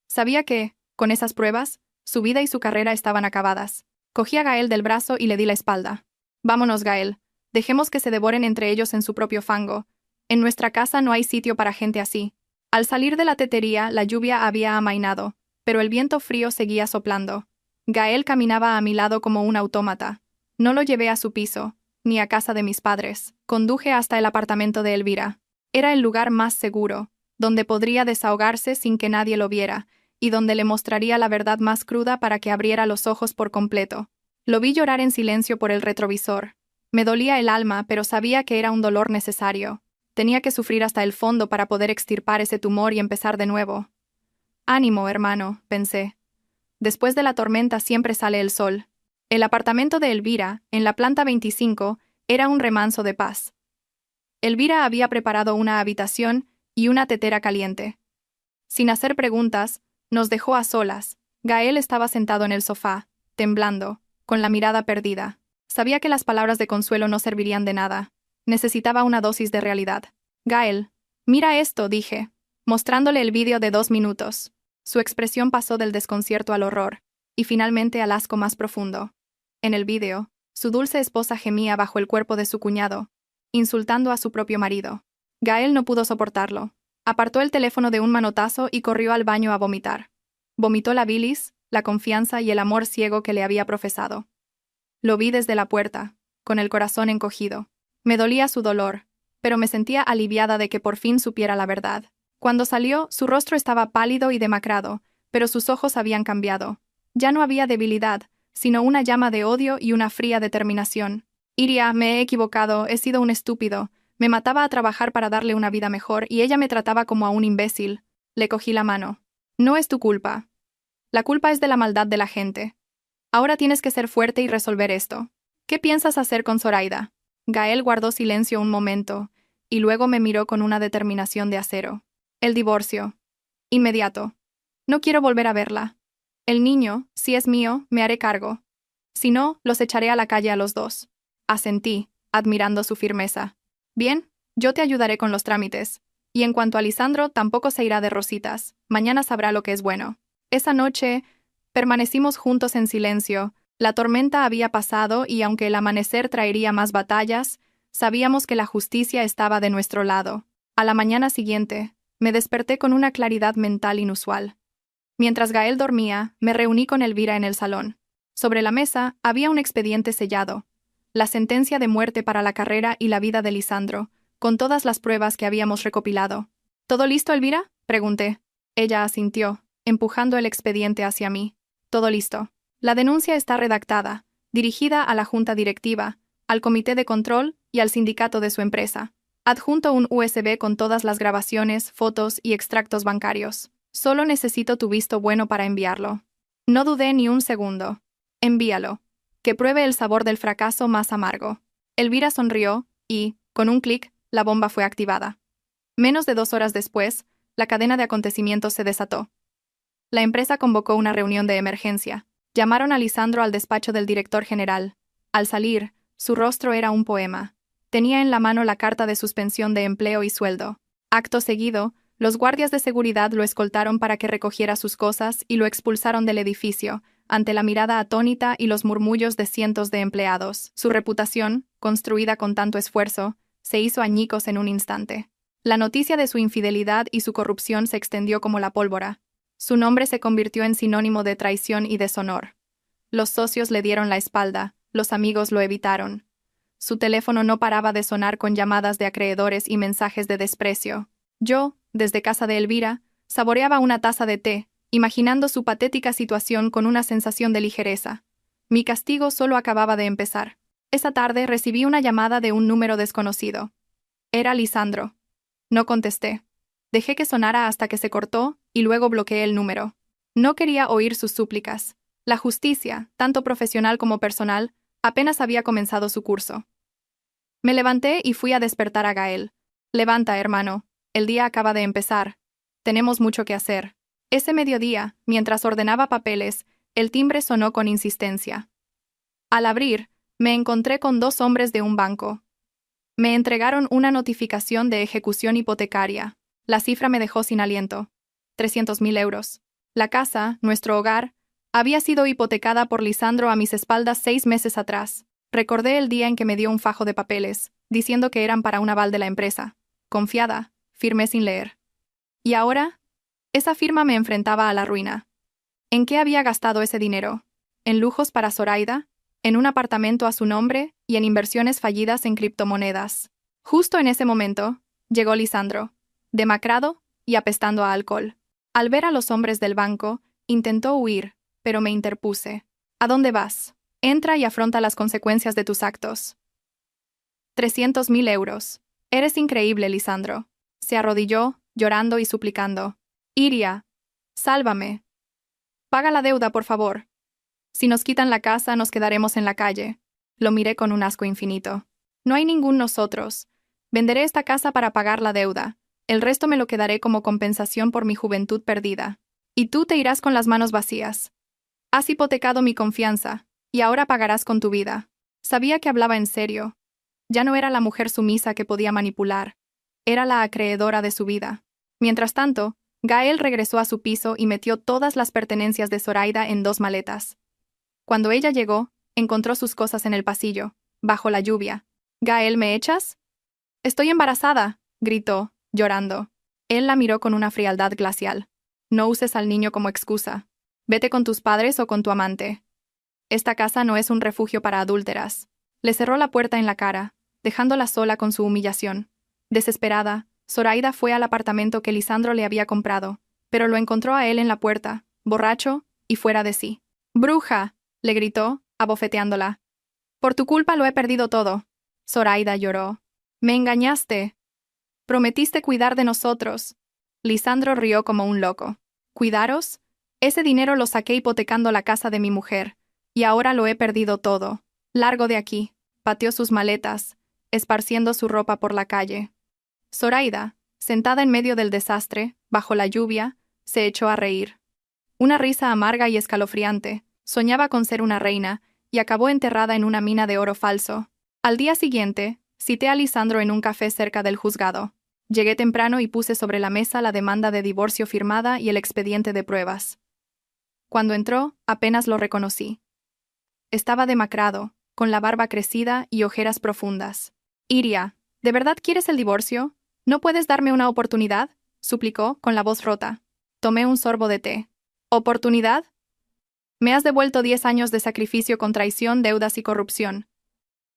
Sabía que, con esas pruebas, su vida y su carrera estaban acabadas. Cogí a Gael del brazo y le di la espalda. Vámonos, Gael. Dejemos que se devoren entre ellos en su propio fango. En nuestra casa no hay sitio para gente así. Al salir de la tetería, la lluvia había amainado, pero el viento frío seguía soplando. Gael caminaba a mi lado como un autómata. No lo llevé a su piso, ni a casa de mis padres. Conduje hasta el apartamento de Elvira. Era el lugar más seguro, donde podría desahogarse sin que nadie lo viera, y donde le mostraría la verdad más cruda para que abriera los ojos por completo. Lo vi llorar en silencio por el retrovisor. Me dolía el alma, pero sabía que era un dolor necesario. Tenía que sufrir hasta el fondo para poder extirpar ese tumor y empezar de nuevo. Ánimo, hermano, pensé. Después de la tormenta siempre sale el sol. El apartamento de Elvira, en la planta 25, era un remanso de paz. Elvira había preparado una habitación y una tetera caliente. Sin hacer preguntas, nos dejó a solas. Gael estaba sentado en el sofá, temblando, con la mirada perdida. Sabía que las palabras de consuelo no servirían de nada. Necesitaba una dosis de realidad. Gael, mira esto, dije, mostrándole el vídeo de 2 minutos. Su expresión pasó del desconcierto al horror, y finalmente al asco más profundo. En el vídeo, su dulce esposa gemía bajo el cuerpo de su cuñado, insultando a su propio marido. Gael no pudo soportarlo. Apartó el teléfono de un manotazo y corrió al baño a vomitar. Vomitó la bilis, la confianza y el amor ciego que le había profesado. Lo vi desde la puerta, con el corazón encogido. Me dolía su dolor, pero me sentía aliviada de que por fin supiera la verdad. Cuando salió, su rostro estaba pálido y demacrado, pero sus ojos habían cambiado. Ya no había debilidad, sino una llama de odio y una fría determinación. Iria, me he equivocado, he sido un estúpido. Me mataba a trabajar para darle una vida mejor y ella me trataba como a un imbécil. Le cogí la mano. No es tu culpa. La culpa es de la maldad de la gente. Ahora tienes que ser fuerte y resolver esto. ¿Qué piensas hacer con Zoraida? Gael guardó silencio un momento, y luego me miró con una determinación de acero. El divorcio. Inmediato. No quiero volver a verla. El niño, si es mío, me haré cargo. Si no, los echaré a la calle a los dos. Asentí, admirando su firmeza. Bien, yo te ayudaré con los trámites. Y en cuanto a Lisandro, tampoco se irá de rositas. Mañana sabrá lo que es bueno. Esa noche, permanecimos juntos en silencio. La tormenta había pasado y aunque el amanecer traería más batallas, sabíamos que la justicia estaba de nuestro lado. A la mañana siguiente, me desperté con una claridad mental inusual. Mientras Gael dormía, me reuní con Elvira en el salón. Sobre la mesa había un expediente sellado, la sentencia de muerte para la carrera y la vida de Lisandro, con todas las pruebas que habíamos recopilado. ¿Todo listo, Elvira?, pregunté. Ella asintió, empujando el expediente hacia mí. Todo listo. La denuncia está redactada, dirigida a la junta directiva, al comité de control y al sindicato de su empresa. Adjunto un USB con todas las grabaciones, fotos y extractos bancarios. Solo necesito tu visto bueno para enviarlo. No dudé ni un segundo. Envíalo. Que pruebe el sabor del fracaso más amargo. Elvira sonrió y, con un clic, la bomba fue activada. Menos de 2 horas después, la cadena de acontecimientos se desató. La empresa convocó una reunión de emergencia. Llamaron a Lisandro al despacho del director general. Al salir, su rostro era un poema. Tenía en la mano la carta de suspensión de empleo y sueldo. Acto seguido, los guardias de seguridad lo escoltaron para que recogiera sus cosas y lo expulsaron del edificio, ante la mirada atónita y los murmullos de cientos de empleados. Su reputación, construida con tanto esfuerzo, se hizo añicos en un instante. La noticia de su infidelidad y su corrupción se extendió como la pólvora. Su nombre se convirtió en sinónimo de traición y deshonor. Los socios le dieron la espalda, los amigos lo evitaron. Su teléfono no paraba de sonar con llamadas de acreedores y mensajes de desprecio. Yo, desde casa de Elvira, saboreaba una taza de té, imaginando su patética situación con una sensación de ligereza. Mi castigo solo acababa de empezar. Esa tarde recibí una llamada de un número desconocido. Era Lisandro. No contesté. Dejé que sonara hasta que se cortó y luego bloqueé el número. No quería oír sus súplicas. La justicia, tanto profesional como personal, apenas había comenzado su curso. Me levanté y fui a despertar a Gael. Levanta, hermano. El día acaba de empezar. Tenemos mucho que hacer. Ese mediodía, mientras ordenaba papeles, el timbre sonó con insistencia. Al abrir, me encontré con dos hombres de un banco. Me entregaron una notificación de ejecución hipotecaria. La cifra me dejó sin aliento. 300.000 euros. La casa, nuestro hogar, había sido hipotecada por Lisandro a mis espaldas 6 meses atrás. Recordé el día en que me dio un fajo de papeles, diciendo que eran para un aval de la empresa. Confiada, firmé sin leer. ¿Y ahora? Esa firma me enfrentaba a la ruina. ¿En qué había gastado ese dinero? ¿En lujos para Zoraida? ¿En un apartamento a su nombre? ¿Y en inversiones fallidas en criptomonedas? Justo en ese momento, llegó Lisandro, demacrado y apestando a alcohol. Al ver a los hombres del banco, intentó huir, pero me interpuse. ¿A dónde vas? Entra y afronta las consecuencias de tus actos. 300.000 euros. Eres increíble, Lisandro. Se arrodilló, llorando y suplicando. Iria, sálvame. Paga la deuda, por favor. Si nos quitan la casa, nos quedaremos en la calle. Lo miré con un asco infinito. No hay ningún nosotros. Venderé esta casa para pagar la deuda. El resto me lo quedaré como compensación por mi juventud perdida. Y tú te irás con las manos vacías. Has hipotecado mi confianza, y ahora pagarás con tu vida. Sabía que hablaba en serio. Ya no era la mujer sumisa que podía manipular. Era la acreedora de su vida. Mientras tanto, Gael regresó a su piso y metió todas las pertenencias de Zoraida en 2 maletas. Cuando ella llegó, encontró sus cosas en el pasillo, bajo la lluvia. «¿Gael, me echas?» «Estoy embarazada», gritó, llorando. Él la miró con una frialdad glacial. «No uses al niño como excusa. Vete con tus padres o con tu amante. Esta casa no es un refugio para adúlteras». Le cerró la puerta en la cara, dejándola sola con su humillación. Desesperada, Zoraida fue al apartamento que Lisandro le había comprado, pero lo encontró a él en la puerta, borracho y fuera de sí. «¡Bruja!», le gritó, abofeteándola. «Por tu culpa lo he perdido todo». Zoraida lloró. «Me engañaste. Prometiste cuidar de nosotros». Lisandro rió como un loco. «¿Cuidaros? Ese dinero lo saqué hipotecando la casa de mi mujer, y ahora lo he perdido todo. Largo de aquí». Pateó sus maletas, esparciendo su ropa por la calle. Zoraida, sentada en medio del desastre, bajo la lluvia, se echó a reír. Una risa amarga y escalofriante. Soñaba con ser una reina, y acabó enterrada en una mina de oro falso. Al día siguiente, cité a Lisandro en un café cerca del juzgado. Llegué temprano y puse sobre la mesa la demanda de divorcio firmada y el expediente de pruebas. Cuando entró, apenas lo reconocí. Estaba demacrado, con la barba crecida y ojeras profundas. «Iria, ¿de verdad quieres el divorcio? ¿No puedes darme una oportunidad?», suplicó, con la voz rota. Tomé un sorbo de té. «¿Oportunidad? Me has devuelto 10 años de sacrificio con traición, deudas y corrupción.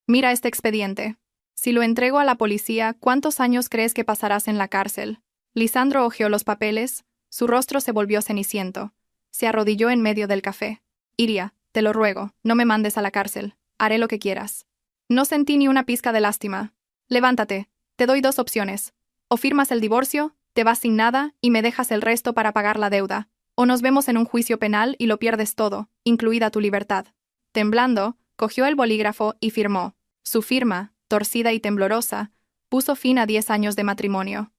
Mira este expediente. Si lo entrego a la policía, ¿cuántos años crees que pasarás en la cárcel?». Lisandro hojeó los papeles, su rostro se volvió ceniciento. Se arrodilló en medio del café. «Iria, te lo ruego, no me mandes a la cárcel. Haré lo que quieras». No sentí ni una pizca de lástima. «Levántate, te doy 2 opciones. O firmas el divorcio, te vas sin nada y me dejas el resto para pagar la deuda. O nos vemos en un juicio penal y lo pierdes todo, incluida tu libertad». Temblando, cogió el bolígrafo y firmó. Su firma, torcida y temblorosa, puso fin a 10 años de matrimonio.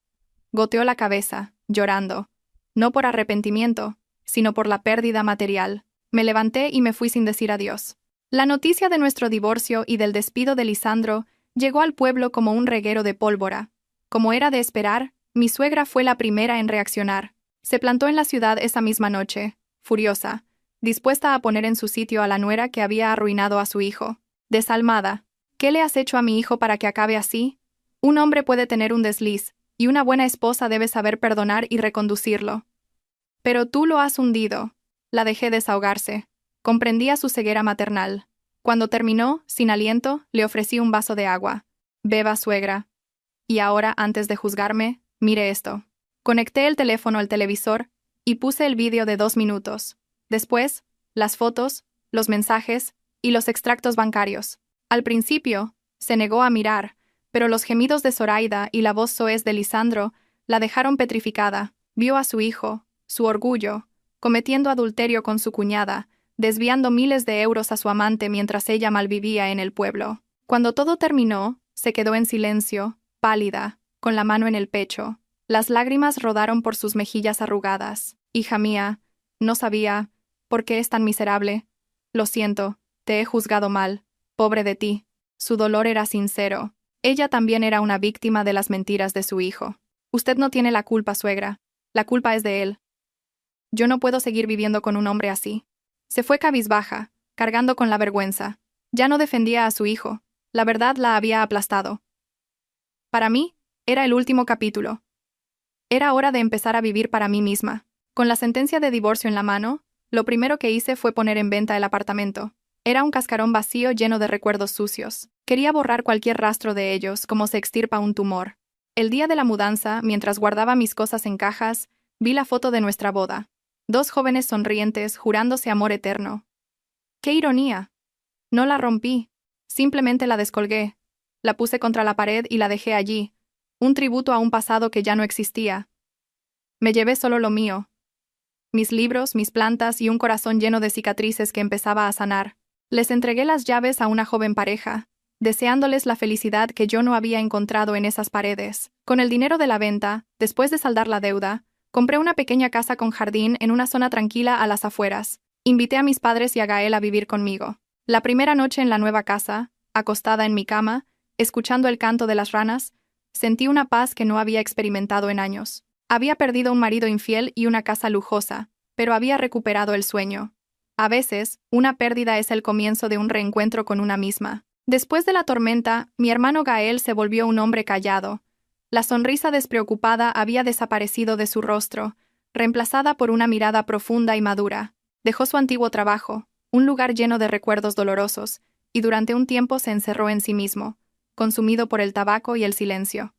Goteó la cabeza, llorando. No por arrepentimiento, sino por la pérdida material. Me levanté y me fui sin decir adiós. La noticia de nuestro divorcio y del despido de Lisandro llegó al pueblo como un reguero de pólvora. Como era de esperar, mi suegra fue la primera en reaccionar. Se plantó en la ciudad esa misma noche, furiosa, dispuesta a poner en su sitio a la nuera que había arruinado a su hijo. Desalmada, ¿qué le has hecho a mi hijo para que acabe así? Un hombre puede tener un desliz, y una buena esposa debe saber perdonar y reconducirlo. Pero tú lo has hundido. La dejé desahogarse. Comprendía su ceguera maternal. Cuando terminó, sin aliento, le ofrecí un vaso de agua. Beba, suegra. Y ahora, antes de juzgarme, mire esto. Conecté el teléfono al televisor y puse el vídeo de 2 minutos. Después, las fotos, los mensajes y los extractos bancarios. Al principio, se negó a mirar, pero los gemidos de Zoraida y la voz soez de Lisandro la dejaron petrificada. Vio a su hijo, su orgullo, cometiendo adulterio con su cuñada, desviando miles de euros a su amante mientras ella malvivía en el pueblo. Cuando todo terminó, se quedó en silencio, pálida, con la mano en el pecho. Las lágrimas rodaron por sus mejillas arrugadas. Hija mía, no sabía. ¿Por qué es tan miserable? Lo siento, te he juzgado mal. Pobre de ti. Su dolor era sincero. Ella también era una víctima de las mentiras de su hijo. Usted no tiene la culpa, suegra. La culpa es de él. Yo no puedo seguir viviendo con un hombre así. Se fue cabizbaja, cargando con la vergüenza. Ya no defendía a su hijo. La verdad la había aplastado. Para mí, era el último capítulo. Era hora de empezar a vivir para mí misma. Con la sentencia de divorcio en la mano, lo primero que hice fue poner en venta el apartamento. Era un cascarón vacío lleno de recuerdos sucios. Quería borrar cualquier rastro de ellos, como se extirpa un tumor. El día de la mudanza, mientras guardaba mis cosas en cajas, vi la foto de nuestra boda. 2 jóvenes sonrientes, jurándose amor eterno. ¡Qué ironía! No la rompí. Simplemente la descolgué. La puse contra la pared y la dejé allí. Un tributo a un pasado que ya no existía. Me llevé solo lo mío. Mis libros, mis plantas y un corazón lleno de cicatrices que empezaba a sanar. Les entregué las llaves a una joven pareja, deseándoles la felicidad que yo no había encontrado en esas paredes. Con el dinero de la venta, después de saldar la deuda, compré una pequeña casa con jardín en una zona tranquila a las afueras. Invité a mis padres y a Gael a vivir conmigo. La primera noche en la nueva casa, acostada en mi cama, escuchando el canto de las ranas, sentí una paz que no había experimentado en años. Había perdido un marido infiel y una casa lujosa, pero había recuperado el sueño. A veces, una pérdida es el comienzo de un reencuentro con una misma. Después de la tormenta, mi hermano Gael se volvió un hombre callado. La sonrisa despreocupada había desaparecido de su rostro, reemplazada por una mirada profunda y madura. Dejó su antiguo trabajo, un lugar lleno de recuerdos dolorosos, y durante un tiempo se encerró en sí mismo, consumido por el tabaco y el silencio.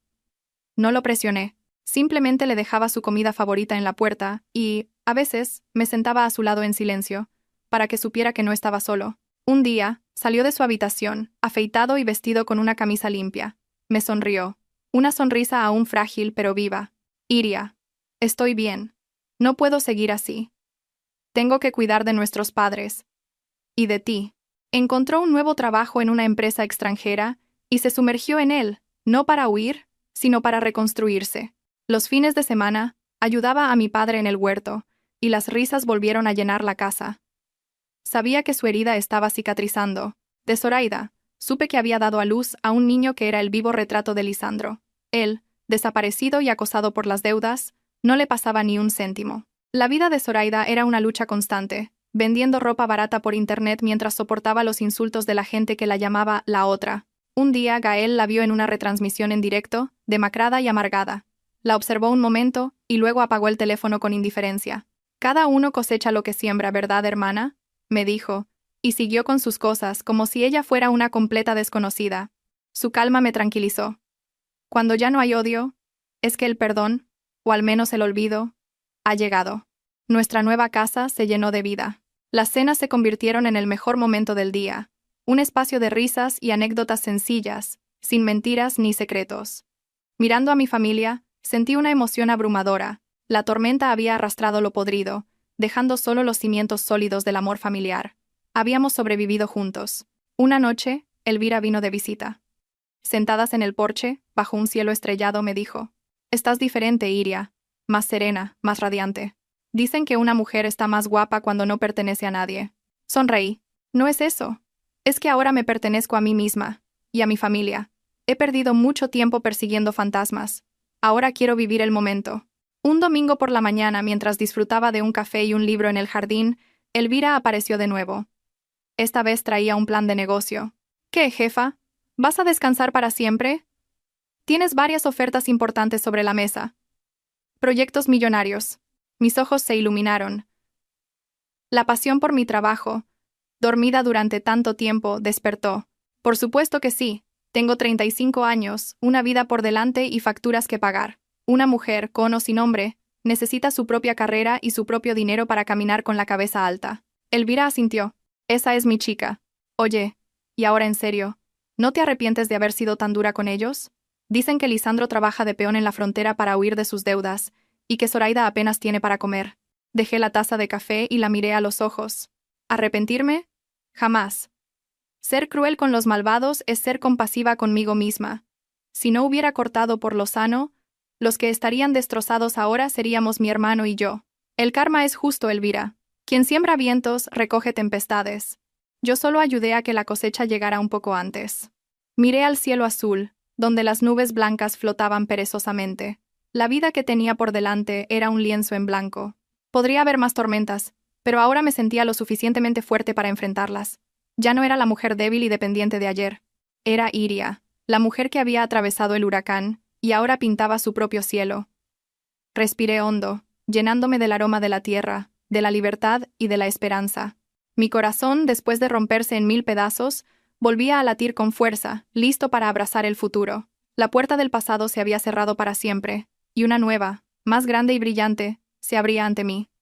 No lo presioné. Simplemente le dejaba su comida favorita en la puerta y, a veces, me sentaba a su lado en silencio, para que supiera que no estaba solo. Un día, salió de su habitación, afeitado y vestido con una camisa limpia. Me sonrió. Una sonrisa aún frágil pero viva. Iria, estoy bien. No puedo seguir así. Tengo que cuidar de nuestros padres. Y de ti. Encontró un nuevo trabajo en una empresa extranjera y se sumergió en él, no para huir, sino para reconstruirse. Los fines de semana, ayudaba a mi padre en el huerto, y las risas volvieron a llenar la casa. Sabía que su herida estaba cicatrizando. De Zoraida, supe que había dado a luz a un niño que era el vivo retrato de Lisandro. Él, desaparecido y acosado por las deudas, no le pasaba ni un céntimo. La vida de Zoraida era una lucha constante, vendiendo ropa barata por internet mientras soportaba los insultos de la gente que la llamaba la otra. Un día Gael la vio en una retransmisión en directo, demacrada y amargada. La observó un momento y luego apagó el teléfono con indiferencia. «Cada uno cosecha lo que siembra, ¿verdad, hermana?», me dijo, y siguió con sus cosas como si ella fuera una completa desconocida. Su calma me tranquilizó. Cuando ya no hay odio, es que el perdón, o al menos el olvido, ha llegado. Nuestra nueva casa se llenó de vida. Las cenas se convirtieron en el mejor momento del día, un espacio de risas y anécdotas sencillas, sin mentiras ni secretos. Mirando a mi familia, sentí una emoción abrumadora. La tormenta había arrastrado lo podrido, dejando solo los cimientos sólidos del amor familiar. Habíamos sobrevivido juntos. Una noche, Elvira vino de visita. Sentadas en el porche, bajo un cielo estrellado, me dijo: «Estás diferente, Iria. Más serena, más radiante». Dicen que una mujer está más guapa cuando no pertenece a nadie. Sonreí. No es eso. Es que ahora me pertenezco a mí misma y a mi familia. He perdido mucho tiempo persiguiendo fantasmas. Ahora quiero vivir el momento. Un domingo por la mañana, mientras disfrutaba de un café y un libro en el jardín, Elvira apareció de nuevo. Esta vez traía un plan de negocio. ¿Qué, jefa? ¿Vas a descansar para siempre? Tienes varias ofertas importantes sobre la mesa. Proyectos millonarios. Mis ojos se iluminaron. La pasión por mi trabajo, dormida durante tanto tiempo, despertó. Por supuesto que sí. Tengo 35 años, una vida por delante y facturas que pagar. Una mujer, con o sin hombre, necesita su propia carrera y su propio dinero para caminar con la cabeza alta. Elvira asintió. Esa es mi chica. Oye, y ahora en serio, ¿no te arrepientes de haber sido tan dura con ellos? Dicen que Lisandro trabaja de peón en la frontera para huir de sus deudas, y que Zoraida apenas tiene para comer. Dejé la taza de café y la miré a los ojos. ¿Arrepentirme? Jamás. Ser cruel con los malvados es ser compasiva conmigo misma. Si no hubiera cortado por lo sano, los que estarían destrozados ahora seríamos mi hermano y yo. El karma es justo, Elvira. Quien siembra vientos, recoge tempestades. Yo solo ayudé a que la cosecha llegara un poco antes. Miré al cielo azul, donde las nubes blancas flotaban perezosamente. La vida que tenía por delante era un lienzo en blanco. Podría haber más tormentas, pero ahora me sentía lo suficientemente fuerte para enfrentarlas. Ya no era la mujer débil y dependiente de ayer. Era Iria, la mujer que había atravesado el huracán, y ahora pintaba su propio cielo. Respiré hondo, llenándome del aroma de la tierra, de la libertad y de la esperanza. Mi corazón, después de romperse en 1000 pedazos, volvía a latir con fuerza, listo para abrazar el futuro. La puerta del pasado se había cerrado para siempre, y una nueva, más grande y brillante, se abría ante mí.